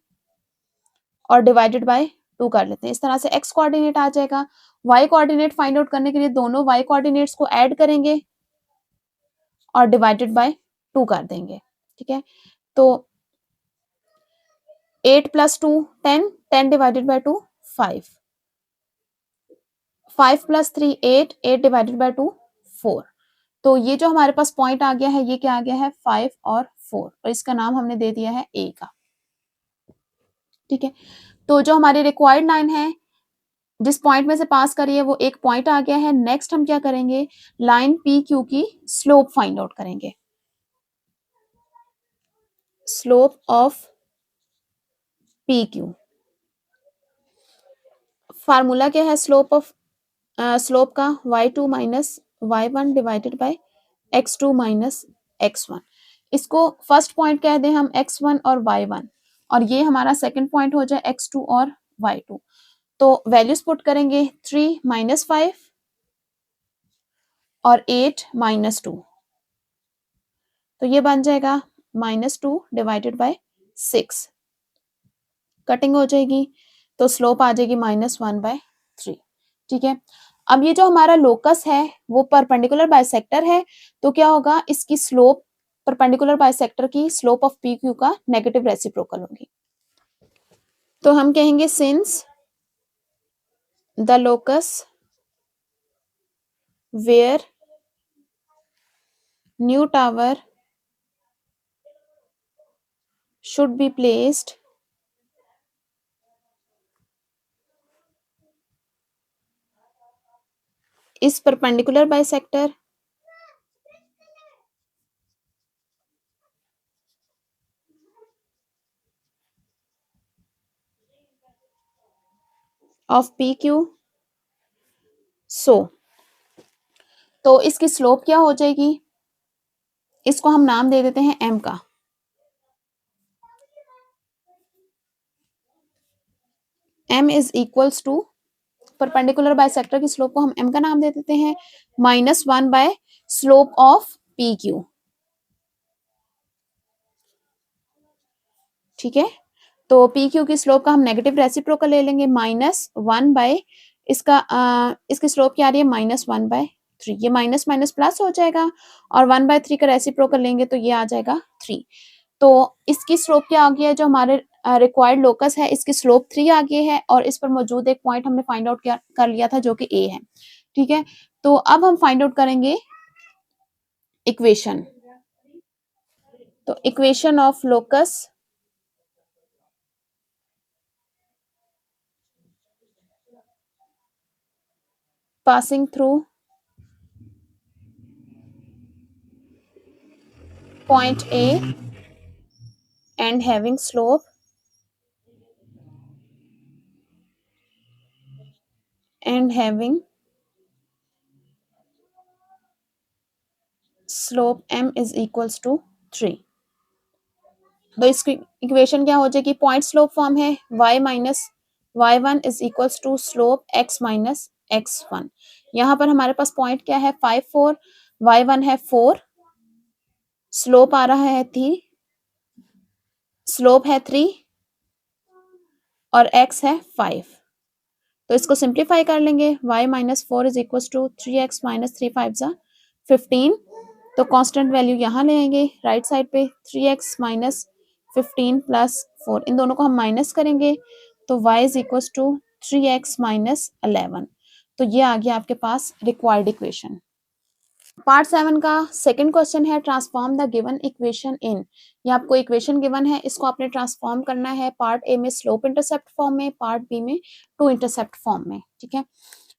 और डिवाइडेड बाय 2 कर लेते हैं। इस तरह से एक्स कोऑर्डिनेट आ जाएगा। वाई कोऑर्डिनेट फाइंड आउट करने के लिए दोनों वाई कोऑर्डिनेट्स को ऐड करेंगे और डिवाइडेड बाय 2 कर देंगे, ठीक है। तो 8 plus 2 10, 10 divided by 2 5, 5 plus 3 8, 8 divided by 2 4। तो ये जो हमारे पास पॉइंट आ गया है ये क्या आ गया है 5 और 4, और इसका नाम हमने दे दिया है ए का, ठीक है। तो जो हमारी रिक्वायर्ड लाइन है जिस पॉइंट में से पास करिए वो एक पॉइंट आ गया है। नेक्स्ट हम क्या करेंगे, लाइन पी क्यू की स्लोप फाइंड आउट करेंगे। Slope of P Q, formula क्या है स्लोप ऑफ स्लोप का y2 minus y1 divided by x2 minus x1। इसको फर्स्ट पॉइंट कह दें हम x1 और y1, और ये हमारा सेकंड पॉइंट हो जाए x2 और y2। तो वैल्यूज पुट करेंगे 3 माइनस 5 और 8 माइनस 2, तो ये बन जाएगा -2 डिवाइडेड बाय 6। कटिंग हो जाएगी तो स्लोप आ जाएगी -1/3। ठीक है, अब ये जो हमारा लोकस है वो परपेंडिकुलर बाइसेक्टर है, तो क्या होगा, इसकी स्लोप परपेंडिकुलर बाइसेक्टर की स्लोप ऑफ पी क्यू का नेगेटिव रेसिप्रोकल होगी। तो हम कहेंगे since the locus where new tower should be placed is perpendicular bisector of PQ, so तो इसकी स्लोप क्या हो जाएगी, इसको हम नाम दे देते हैं m का। m is equals to, perpendicular bisector की स्लोप को हम m का नाम दे देते हैं -1 बाय स्लोप ऑफ PQ। ठीक है, तो PQ की स्लोप का हम नेगेटिव रेसिप्रोकल ले लेंगे -1 बाय इसकी स्लोप क्या आ रही है -1/3, ये माइनस माइनस प्लस हो जाएगा, और 1/3 का रेसिप्रोकल लेंगे तो ये आ जाएगा 3। तो इसकी स्लोप क्या आ गया है, जो हमारे रिक्वायर्ड लोकस है इसकी स्लोप 3 आ गई है, और इस पर मौजूद एक पॉइंट हमने फाइंड आउट कर लिया था जो कि A है। ठीक है, तो अब हम फाइंड आउट करेंगे इक्वेशन। तो equation of locus passing through point A and having slope m is equals to 3। तो इसकी इक्वेशन क्या हो जाएगी, पॉइंट स्लोप फॉर्म है y minus y1 is equals to slope x minus x1। यहाँ पर हमारे पास पॉइंट क्या है 5 4, y1 है 4, स्लोप आ रहा है 3, स्लोप है 3 और x है 5। तो इसको सिंप्लीफाई कर लेंगे, y minus 4 is equals to 3x minus 3 5 जा 15। तो कांस्टेंट वैल्यू यहाँ ले आएंगे राइट साइड पे, 3x माइनस 15 प्लस 4, इन दोनों को हम माइनस करेंगे तो y is equals to 3x minus 11। तो ये आ गया आपके पास रिक्वायर्ड इक्वेशन। पार्ट 7 का सेकंड क्वेश्चन है transform the given equation in. ये आपको इक्वेशन गिवन है, इसको आपने ट्रांसफॉर्म करना है पार्ट ए में स्लोप इंटरसेप्ट फॉर्म में, पार्ट बी में टू इंटरसेप्ट फॉर्म में। ठीक है,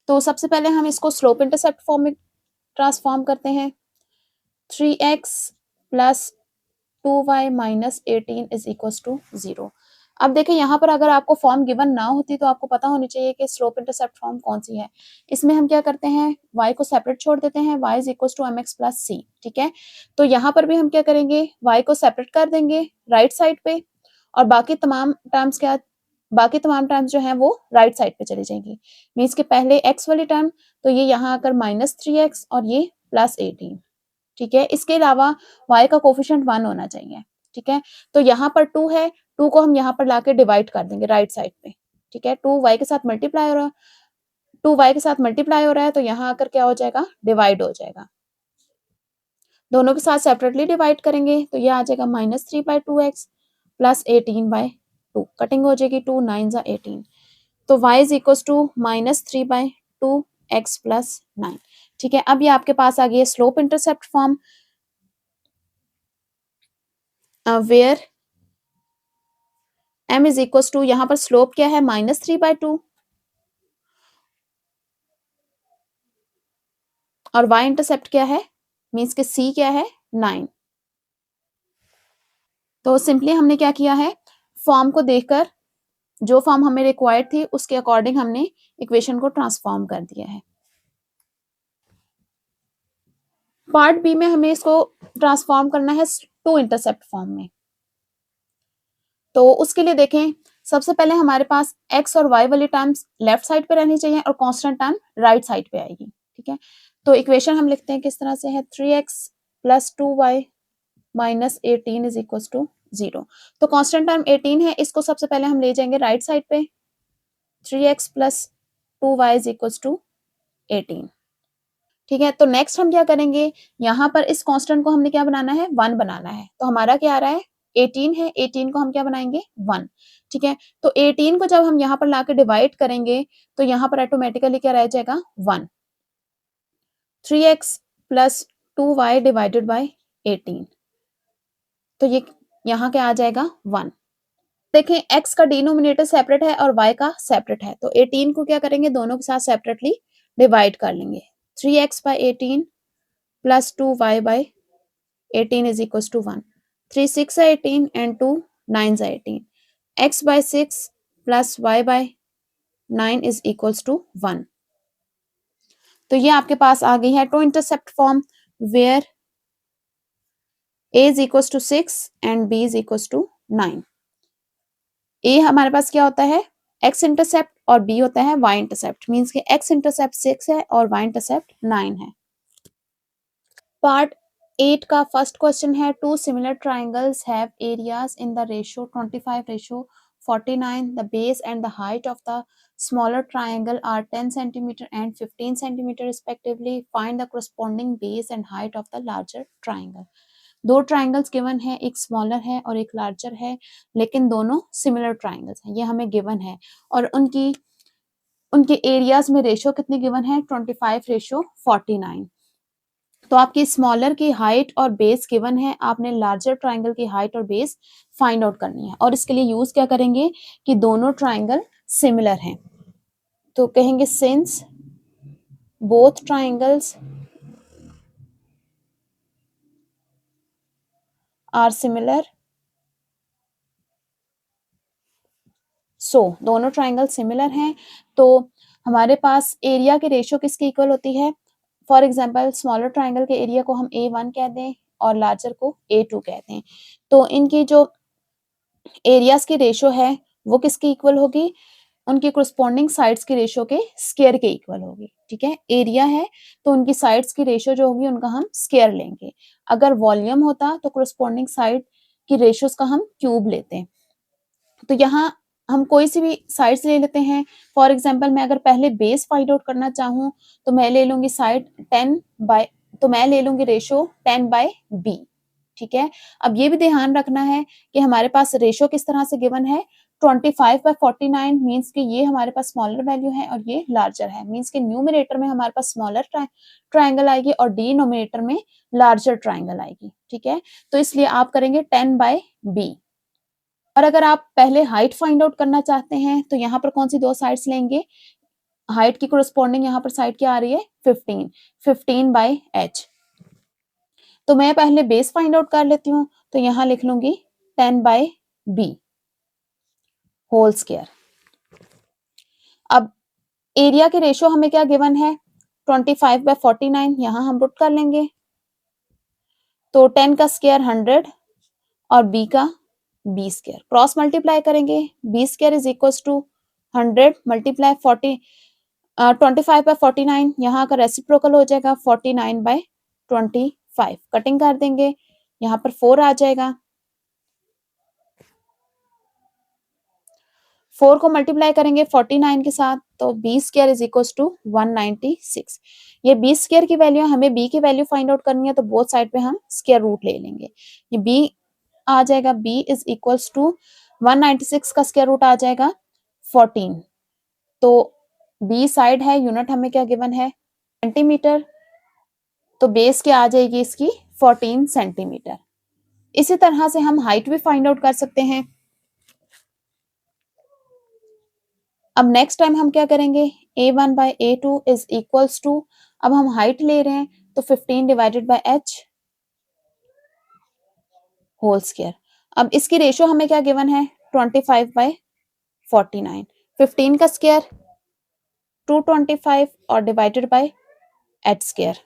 तो सबसे पहले हम इसको स्लोप इंटरसेप्ट फॉर्म में ट्रांसफॉर्म करते हैं। 3x plus 2y minus 18 is equal to 0। अब देखिए यहाँ पर अगर आपको फॉर्म गिवन ना होती तो आपको पता होनी चाहिए कि स्लोप इंटरसेप्ट फॉर्म कौन सी है। इसमें हम क्या करते हैं, y को सेपरेट छोड़ देते हैं, y is equal to mx plus c। ठीक है, तो यहाँ पर भी हम क्या करेंगे, y को सेपरेट कर देंगे राइट साइड पे, और बाकी तमाम टर्म्स जो है वो राइट साइड पे चली जाएंगी। मीन्स के पहले x वाली टर्म, तो ये यहाँ आकर -3x और ये +18। ठीक है, इसके अलावा y का कोफिशिएंट 1 होना चाहिए। ठीक है, तो यहाँ पर 2 है, 2 को हम यहाँ पर लाके डिवाइड कर देंगे राइट साइड पे। ठीक है, 2 y के साथ मल्टीप्लाई हो रहा है, 2 y के साथ मल्टीप्लाई हो रहा है, तो यहाँ आकर क्या हो जाएगा, डिवाइड हो जाएगा। दोनों के साथ सेपरेटली डिवाइड करेंगे तो ये आ जाएगा -3/2x प्लस 18/2। कटिंग हो जाएगी, 2 9 जा 18। तो y is equal to -3/2x plus 9। ठीक है, अब ये आपके पास आ गई है slope intercept form, where m is equal to, यहाँ पर स्लोप क्या है -3/2 और y इंटरसेप्ट क्या है, मीन्स के c क्या है 9। तो सिंपली हमने क्या किया है, फॉर्म को देखकर जो फॉर्म हमें रिक्वायर्ड थी उसके अकॉर्डिंग हमने इक्वेशन को ट्रांसफॉर्म कर दिया है। पार्ट बी में हमें इसको ट्रांसफॉर्म करना है टू इंटरसेप्ट फॉर्म में। तो उसके लिए देखें, सबसे पहले हमारे पास x और y वाली टर्म्स लेफ्ट साइड पे रहनी चाहिए और कांस्टेंट टर्म राइट साइड पे आएगी, ठीक है। तो इक्वेशन हम लिखते हैं किस तरह से है, 3x plus 2y minus 18 is equal to 0। तो कांस्टेंट टर्म 18 है, इसको सबसे पहले हम ले जाएंगे राइट साइड पे, 3x plus 2y is equal to 18, ठीक है। तो नेक्स्ट हम क्या करेंगे, यहाँ पर इस कांस्टेंट को हमने क्या बनाना है, 1 बनाना है। तो हमारा क्या आ रहा है, 18 है, 18 को हम क्या बनाएंगे, 1, ठीक है। तो 18 को जब हम यहाँ पर लाके डिवाइड करेंगे तो यहाँ पर ऑटोमेटिकली क्या रह जाएगा, 1। 3x plus 2y divided by 18, तो ये यहाँ क्या आ जाएगा, 1। देखें x का डिनोमिनेटर सेपरेट है और y का सेपरेट है, तो 18 को क्या करेंगे, दोनों के साथ सेपरेटली डिवाइड कर लेंगे। 3x by 18 plus 2y by 18 is equals to 1. 3 6 are 18 and 2 9 are 18. X by 6 plus y by 9 is equals to 1. तो ये आपके पास आ गई है two intercept form where a is equals to 6 and b is equals to 9. a हमारे पास क्या होता है, x इंटरसेप्ट, और b होता है y इंटरसेप्ट, मींस कि x इंटरसेप्ट 6 है और y इंटरसेप्ट 9 है। पार्ट 8 का फर्स्ट क्वेश्चन है, two similar triangles have areas in the ratio 25:49, the base and the height of the smaller triangle are 10 centimetre and 15 centimetre respectively, find the corresponding base and height of the larger triangle. दो triangles given है, एक smaller है और एक larger है, लेकिन दोनों similar triangles हैं, ये हमें गिवन है। और उनके एरियाज में रेशियो कितनी गिवन है, 25:49। तो आपकी स्मॉलर की हाइट और बेस गिवन है, आपने लार्जर ट्राइंगल की हाइट और बेस फाइंड आउट करनी है। और इसके लिए यूज क्या करेंगे कि दोनों ट्राइंगल सिमिलर हैं, तो कहेंगे since both triangles are similar, so दोनों ट्राइंगल सिमिलर हैं, तो हमारे पास एरिया की रेशियो किसकी इक्वल होती है। फॉर एग्जाम्पल स्मॉलर ट्राइंगल के एरिया को हम A1 कह दें और लार्जर को A2 कहते हैं, तो इनकी जो एरियाज की रेशियो है वो किसकी इक्वल होगी, उनकी कोरस्पॉन्डिंग साइड्स की रेशियो के स्क्वायर के इक्वल होगी, ठीक है। एरिया है तो उनकी साइड्स की रेशियो जो होगी उनका हम स्क्वायर लेंगे। अगर वॉल्यूम होता तो कोरस्पॉन्डिंग साइड की रेशियोज का हम क्यूब लेते हैं। तो यहाँ हम कोई सी भी साइड्स ले लेते हैं। फॉर एग्जाम्पल मैं अगर पहले बेस फाइंड आउट करना चाहूँ तो मैं ले लूंगी साइड 10 बाय, तो मैं ले लूंगी रेशियो 10/b, ठीक है। अब ये भी ध्यान रखना है कि हमारे पास रेशियो किस तरह से गिवन है, 25/49 मीन्स कि ये हमारे पास स्मॉलर वैल्यू है और ये लार्जर है, मीन्स कि न्यूमरेटर में हमारे पास स्मॉलर ट्राइंगल आएगी और डिनोमिनेटर में लार्जर ट्राइंगल आएगी, ठीक है। तो इसलिए आप करेंगे 10/b। और अगर आप पहले हाइट फाइंड आउट करना चाहते हैं तो यहाँ पर कौन सी दो साइड्स लेंगे, हाइट की कोरस्पॉन्डिंग यहाँ पर साइड क्या आ रही है, 15/h। तो मैं पहले बेस फाइंड आउट कर लेती हूँ, तो यहाँ लिख लूंगी 10/b होल स्क्वायर। अब एरिया के रेशियो हमें क्या गिवन है, 25/49, यहाँ हम पुट कर लेंगे, तो 10 का स्क्वायर 100 और b का b स्क्वायर, क्रॉस मल्टीप्लाई करेंगे, b square is equal to 100 multiply 25/49, यहाँ का रेसिप्रोकल हो जाएगा 49/25, कटिंग कर देंगे, यहाँ पर 4 आ जाएगा, 4 को मल्टीप्लाई करेंगे 49 के साथ, तो b square is equal to 196। ये b स्क्वायर की वैल्यू, हमें b की वैल्यू फाइंड आउट करनी है, तो बोथ साइड पे हम स्क्वायर रूट ले लेंगे, ये b आ जाएगा, b इज इक्वल टू 196 का स्क्वायर रूट आ जाएगा 14। तो b साइड है, यूनिट हमें क्या गिवन है, सेंटीमीटर, तो बेस क्या आ जाएगी इसकी, 14 सेंटीमीटर। इसी तरह से हम हाइट भी फाइंड आउट कर सकते हैं। अब नेक्स्ट टाइम हम क्या करेंगे, a1/a2 इज इक्वल्स टू, अब हम हाइट ले रहे हैं तो 15/h होल स्क्वायर। अब इसकी रेशियो हमें क्या गिवन है, 25/49, 15 का स्क्वायर 225 और डिवाइडेड बाय h स्क्वायर।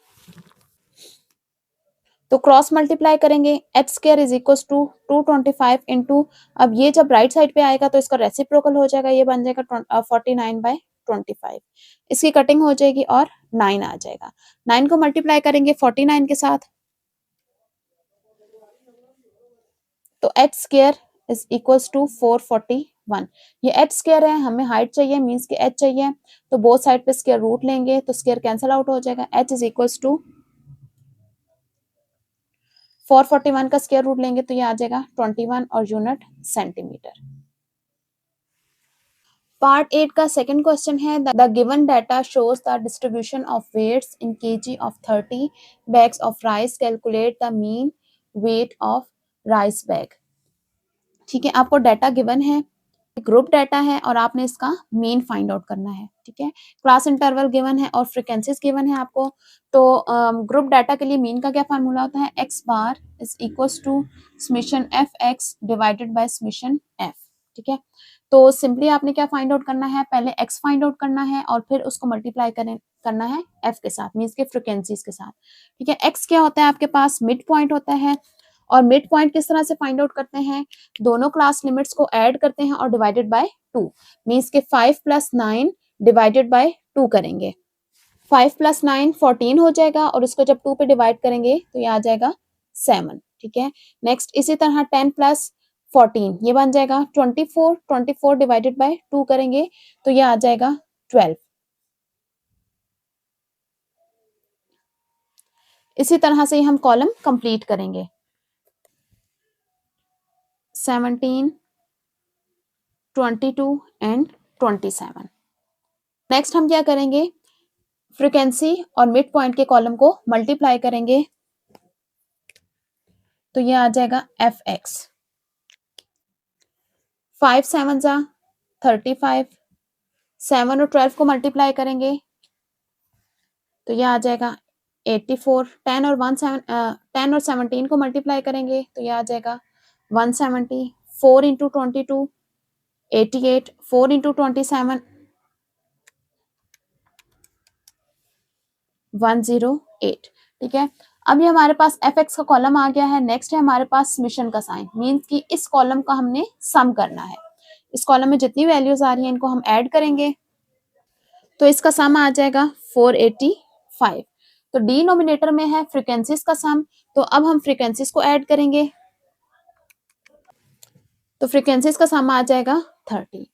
तो क्रॉस मल्टीप्लाई करेंगे, H square is equal to 225 into, अब ये जब राइट साइड पे आएगा तो इसका रेसिप्रोकल हो जाएगा, ये बन जाएगा 49/25। इसकी कटिंग हो जाएगी और 9 आ जाएगा। 9 को मल्टीप्लाई करेंगे 49 के साथ, तो H square is equal to 441। ये एच स्क्वायर है, हमें हाइट चाहिए, मीन्स कि एच चाहिए, तो बोथ साइड पे स्क्वायर रूट लेंगे तो स्क्वायर कैंसिल आउट हो जाएगा। एच इज इक्वल टू 441 का स्क्वायर रूट लेंगे तो ये आ जाएगा 21 और यूनिट सेंटीमीटर। पार्ट 8 का सेकंड क्वेश्चन है, the given data shows the distribution of weights in KG of 30 bags of rice, calculate the mean weight of rice bag. ठीक है, आपको डाटा गिवन है, ग्रुप डाटा है और आपने इसका मीन फाइंड आउट करना है। ठीक है, क्लास इंटरवल गिवन है और फ्रीक्वेंसीज गिवन है आपको। तो ग्रुप डाटा के लिए मीन का क्या फार्मूला होता है, X bar is equals to summation F X divided by summation F. ठीक है, तो सिंपली आपने क्या फाइंड आउट करना है, पहले एक्स फाइंड आउट करना है और फिर उसको मल्टीप्लाई करना है एफ के साथ, मीन्स के फ्रीक्वेंसीज के साथ। ठीक है, एक्स क्या होता है आपके पास, मिड पॉइंट होता है, और मिड पॉइंट किस तरह से फाइंड आउट करते हैं, दोनों क्लास लिमिट्स को ऐड करते हैं और डिवाइडेड बाय 2, मीन्स के 5 + 9 डिवाइडेड बाय 2 करेंगे, 5 + 9 14 हो जाएगा और उसको जब 2 पे डिवाइड करेंगे तो ये आ जाएगा 7। ठीक है, नेक्स्ट इसी तरह 10 + 14 ये बन जाएगा 24, 24 डिवाइडेड बाय 2 करेंगे तो ये आ जाएगा 12। इसी तरह से हम कॉलम कंप्लीट करेंगे, 17, 22 एंड 27। नेक्स्ट हम क्या करेंगे, फ्रीक्वेंसी और मिड पॉइंट के कॉलम को मल्टीप्लाई करेंगे तो ये आ जाएगा एफ एक्स, 5 7 जा 35, 7 और 12 को मल्टीप्लाई करेंगे तो ये आ जाएगा 84, 10 और 17 को मल्टीप्लाई करेंगे तो ये आ जाएगा 170, 4 इंटू 22 88, 4 इंटू 27 108। ठीक है, अब ये हमारे पास एफ एक्स का कॉलम आ गया है। नेक्स्ट है हमारे पास समेशन का साइन, मीन्स कि इस कॉलम का हमने सम करना है, इस कॉलम में जितनी वैल्यूज आ रही हैं इनको हम ऐड करेंगे तो इसका सम आ जाएगा 485। तो डिनोमिनेटर में है फ्रीक्वेंसीज का सम, तो अब हम फ्रीक्वेंसीज को ऐड करेंगे तो फ्रीक्वेंसीज का सम आ जाएगा 30।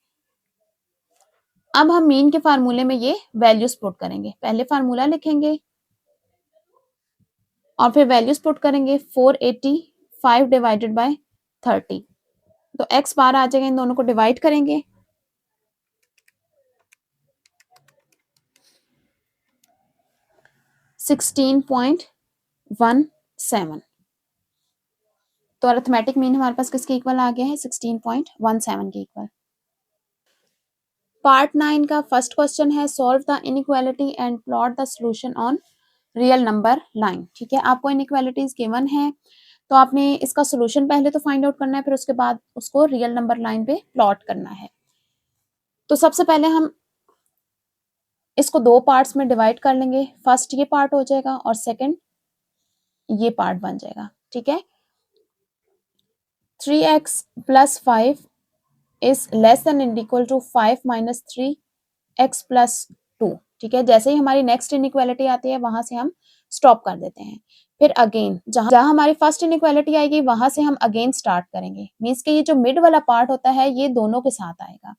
अब हम मीन के फार्मूले में ये वैल्यूज पुट करेंगे, पहले फार्मूला लिखेंगे और फिर वैल्यूज पुट करेंगे 485 डिवाइडेड बाय 30, तो एक्स बार आ जाएगा, इन दोनों को डिवाइड करेंगे 16.17, तो अरिथमेटिक मीन हमारे पास किसके इक्वल आ गया है, 16.17 के इक्वल। पार्ट 9 का फर्स्ट क्वेश्चन है, solve the inequality and plot the solution on real number line. ठीक है, आपको इनइक्वालिटीज गिवन है तो आपने इसका सॉल्यूशन पहले तो फाइंड आउट करना है, फिर उसके बाद उसको रियल नंबर लाइन पे प्लॉट करना है। तो सबसे पहले हम इसको दो पार्ट्स में डिवाइड कर लेंगे, फर्स्ट ये पार्ट हो जाएगा और सेकंड ये पार्ट बन जाएगा। ठीक है, 3x + 5 is less than and equal to 5 - 3x + 2। ठीक है, जैसे ही हमारी नेक्स्ट इनइक्वालिटी आती है वहां से हम स्टॉप कर देते हैं, फिर अगेन जहां हमारी फर्स्ट इनइक्वालिटी आएगी वहां से हम अगेन स्टार्ट करेंगे, मींस कि ये जो मिड वाला पार्ट होता है ये दोनों के साथ आएगा।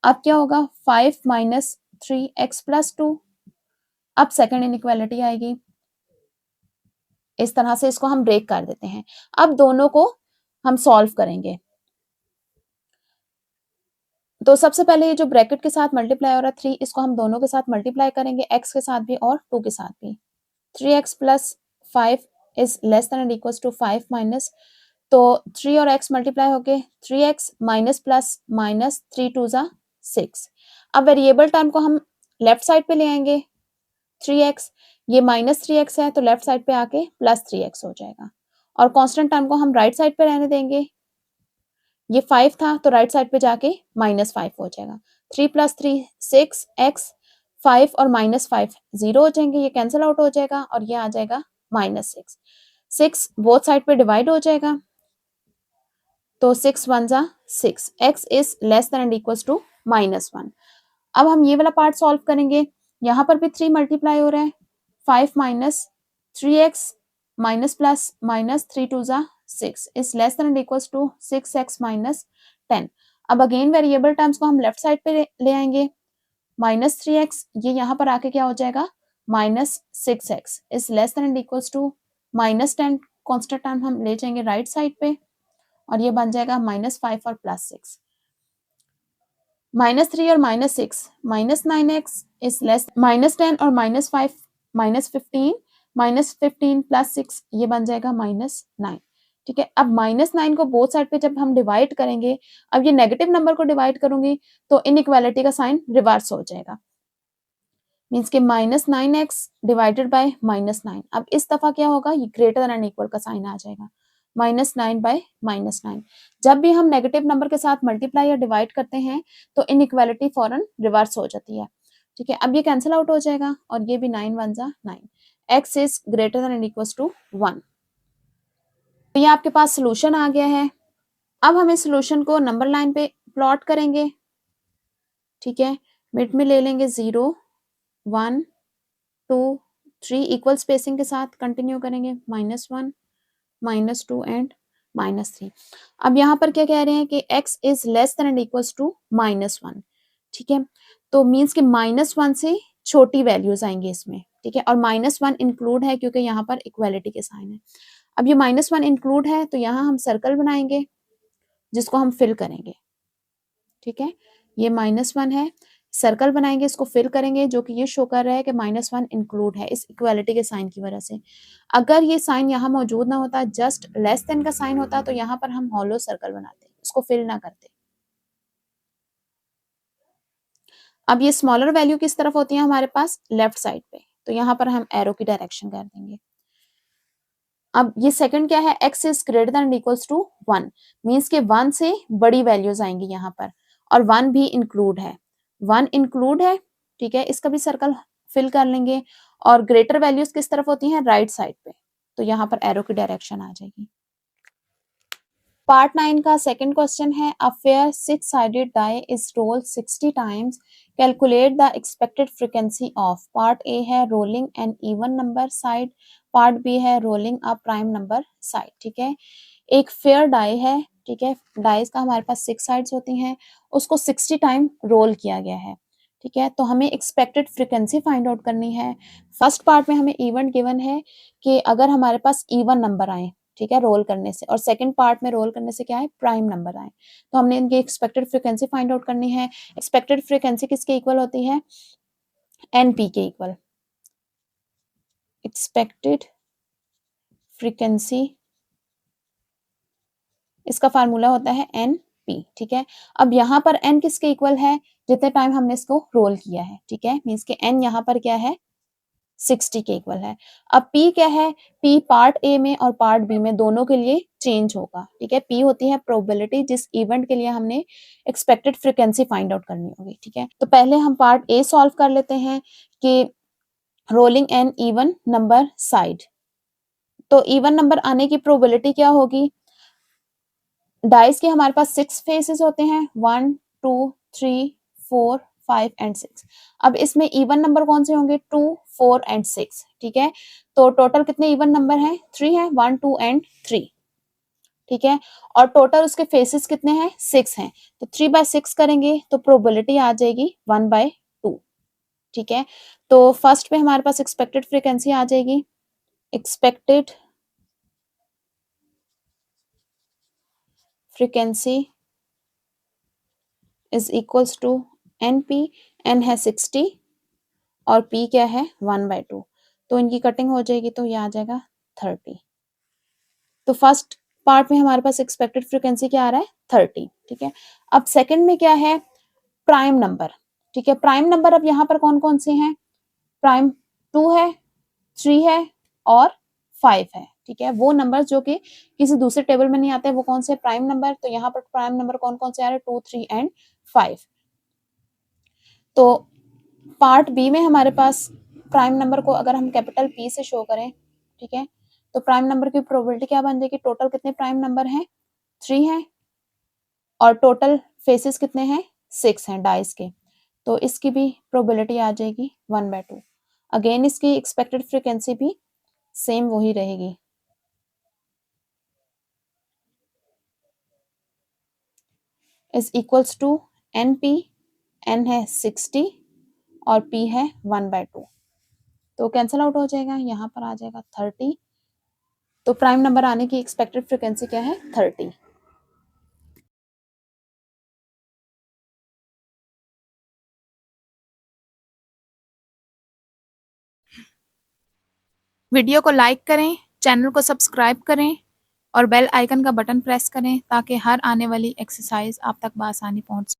अब क्या होगा, 5 - 3x + 2। अब सेकंड इनइक्वालिटी आएगी, इस तरह से इसको हम ब्रेक कर देते हैं। अब दोनों को हम सॉल्व करेंगे, तो सबसे पहले ये जो ब्रैकेट के साथ मल्टीप्लाई हो रहा है 3, इसको हम दोनों के साथ मल्टीप्लाई करेंगे, x के साथ भी और 2 के साथ भी। 3x + 5 is less than and equals to 5 minus, तो 3 और x मल्टीप्लाई होके 3x माइनस प्लस माइनस 3 2 जा 6। अब वेरिएबल टर्म को हम लेफ्ट साइड पे ले आएंगे, 3x, ये -3x है तो लेफ्ट साइड पे आके +3x हो जाएगा, और कांस्टेंट टर्म को हम राइट साइड पे रहने देंगे, ये 5 था तो राइट साइड पे जाके -5 हो जाएगा। 3 + 3 6, x 5 और -5 0 हो जाएंगे, ये कैंसिल आउट हो जाएगा और ये आ जाएगा -6। 6 बोथ साइड पे डिवाइड हो जाएगा, तो 6 1 जा 6, x is less than and equals to -1। अब हम ये वाला पार्ट सॉल्व करेंगे, यहाँ पर भी 3 मल्टीप्लाई हो रहा है, 5 minus 3x minus plus minus 3 2 जा 6 is less than and equals to 6x minus 10। अब अगेन वेरिएबल टर्म्स को हम लेफ्ट साइड पे ले आएंगे, -3x ये यहाँ पर आके क्या हो जाएगा, -6x is less than and equals to -10, constant term हम ले जाएंगे राइट साइड पे और ये बन जाएगा -5 और +6, -3 और -6 -9x इज लेस -10 और -5 -15 -15 +6 ये बन जाएगा -9। ठीक है, अब -9 को बोथ साइड पे जब हम डिवाइड करेंगे, अब ये नेगेटिव नंबर को डिवाइड करूंगी तो इनइक्वालिटी का साइन रिवर्स हो जाएगा, मीन्स के -9x डिवाइडेड बाय -9। अब इस दफा क्या होगा, ये ग्रेटर देन एंड इक्वल का साइन आ जाएगा, -9 बाय -9। जब भी हम नेगेटिव नंबर के साथ मल्टीप्लाई या डिवाइड करते हैं तो इनइक्वालिटी फौरन रिवर्स हो जाती है। ठीक है, अब ये कैंसिल आउट हो जाएगा और ये भी 9 1 जा 9, x is greater than and equals to 1। तो ये आपके पास सोल्यूशन आ गया है। अब हम इस सोल्यूशन को नंबर लाइन पे प्लॉट करेंगे। ठीक है, मिड में ले लेंगे 0 1 2 3 इक्वल स्पेसिंग के साथ कंटिन्यू करेंगे, -1 -2 एंड -3। अब यहाँ पर क्या कह रहे हैं कि x is less than and equals to -1। ठीक है, तो मीन्स कि -1 से छोटी वैल्यूज आएंगे इसमें। ठीक है, और -1 इंक्लूड है क्योंकि यहाँ पर इक्वालिटी के साइन है। अब ये -1 इंक्लूड है तो यहाँ हम सर्कल बनाएंगे जिसको हम फिल करेंगे। ठीक है, ये -1 है, सर्कल बनाएंगे, इसको फिल करेंगे, जो कि ये शो कर रहा है कि -1 इंक्लूड है इस इक्वालिटी के साइन की वजह से। अगर ये साइन यहाँ मौजूद ना होता, जस्ट लेस देन का साइन होता, तो यहाँ पर हम हॉलो सर्कल बनाते, इसको फिल ना करते। अब ये स्मॉलर वैल्यू किस तरफ होती है हमारे पास, लेफ्ट साइड पे, तो यहाँ पर हम एरो की डायरेक्शन कर देंगे। अब ये सेकंड क्या है, x is greater than equals to 1, means के 1 से बड़ी वैल्यूज आएंगी यहाँ पर, और 1 भी इंक्लूड है, 1 इंक्लूड है। ठीक है, इसका भी सर्कल फिल कर लेंगे, और ग्रेटर वैल्यूज किस तरफ होती हैं, राइट साइड पे, तो यहाँ पर एरो की डायरेक्शन आ जाएगी। पार्ट 9 का सेकंड क्वेश्चन है, a fair 6 sided die is rolled 60 times, calculate the expected frequency of. Part A है rolling an even number side, part B है rolling a prime number side. ठीक है, एक fair die है, ठीक है, डाइस का हमारे पास 6 साइड्स होती हैं, उसको 60 टाइम रोल किया गया है। ठीक है, तो हमें एक्सपेक्टेड फ्रीक्वेंसी फाइंड आउट करनी है। फर्स्ट पार्ट में हमें इवन गिवन है कि अगर हमारे पास इवन नंबर आए, ठीक है, रोल करने से, और सेकंड पार्ट में रोल करने से क्या है, प्राइम नंबर आए, तो हमने इनकी एक्सपेक्टेड फ्रीक्वेंसी फाइंड आउट करनी है। एक्सपेक्टेड फ्रीक्वेंसी किसके इक्वल होती है, एनपी के इक्वल। एक्सपेक्टेड फ्रीक्वेंसी, इसका फार्मूला होता है एन पी। ठीक है, अब यहाँ पर एन किसके इक्वल है, जितने टाइम हमने इसको रोल किया है। ठीक है, मीन्स के एन यहाँ पर क्या है, 60 के इक्वल है। अब P क्या है, P पार्ट ए में और पार्ट बी में दोनों के लिए चेंज होगा। ठीक है, P होती है प्रोबेबिलिटी जिस इवेंट के लिए हमने एक्सपेक्टेड फ्रीक्वेंसी फाइंड आउट करनी होगी। ठीक है, तो पहले हम पार्ट ए सॉल्व कर लेते हैं कि rolling an even number side, तो इवन नंबर आने की प्रोबेबिलिटी क्या होगी, डाइस के हमारे पास 6 फेसेस होते हैं, 1 2 3 4 5 एंड 6। अब इसमें इवन नंबर कौन से होंगे, 2 4 एंड 6। ठीक है, तो टोटल कितने इवन नंबर हैं, 3 है, 1 2 एंड 3। ठीक है, और टोटल उसके फेसेस कितने हैं, 6 हैं, तो 3/6 करेंगे तो प्रोबेबिलिटी आ जाएगी 1/2। ठीक है, तो फर्स्ट पे हमारे पास एक्सपेक्टेड फ्रीक्वेंसी आ जाएगी, expected frequency is equals to N P, N है 60 और P क्या है 1/2, तो इनकी कटिंग हो जाएगी तो ये आ जाएगा 30। तो फर्स्ट पार्ट में हमारे पास एक्सपेक्टेड फ्रीक्वेंसी क्या आ रहा है, 30। ठीक है, अब सेकंड में क्या है, प्राइम नंबर। ठीक है, प्राइम नंबर अब यहाँ पर कौन कौन से हैं, प्राइम 2 है, 3 है और 5 है। ठीक है, वो नंबर जो कि किसी दूसरे टेबल में नहीं आते, वो कौन से प्राइम नंबर, तो यहाँ पर प्राइम नंबर कौन कौन से आ रहे हैं, 2 3 एंड 5। तो पार्ट बी में हमारे पास प्राइम नंबर को अगर हम कैपिटल P से शो करें, ठीक है, तो प्राइम नंबर की प्रोबेबिलिटी क्या बन जाएगी, टोटल कितने प्राइम नंबर हैं, 3 हैं, और टोटल फेसेस कितने हैं, 6 हैं डाइस के, तो इसकी भी प्रोबेबिलिटी आ जाएगी 1/2। अगेन इसकी एक्सपेक्टेड फ्रीक्वेंसी भी सेम वही रहेगी। Is equals to NP, N है 60 और P है 1/2, तो कैंसल आउट हो जाएगा, यहाँ पर आ जाएगा 30। तो प्राइम नंबर आने की एक्सपेक्टेड फ्रीक्वेंसी क्या है, 30। वीडियो को लाइक करें, चैनल को सब्सक्राइब करें और बेल आइकन का बटन प्रेस करें ताकि हर आने वाली एक्सरसाइज आप तक बआसानी पहुंच सके।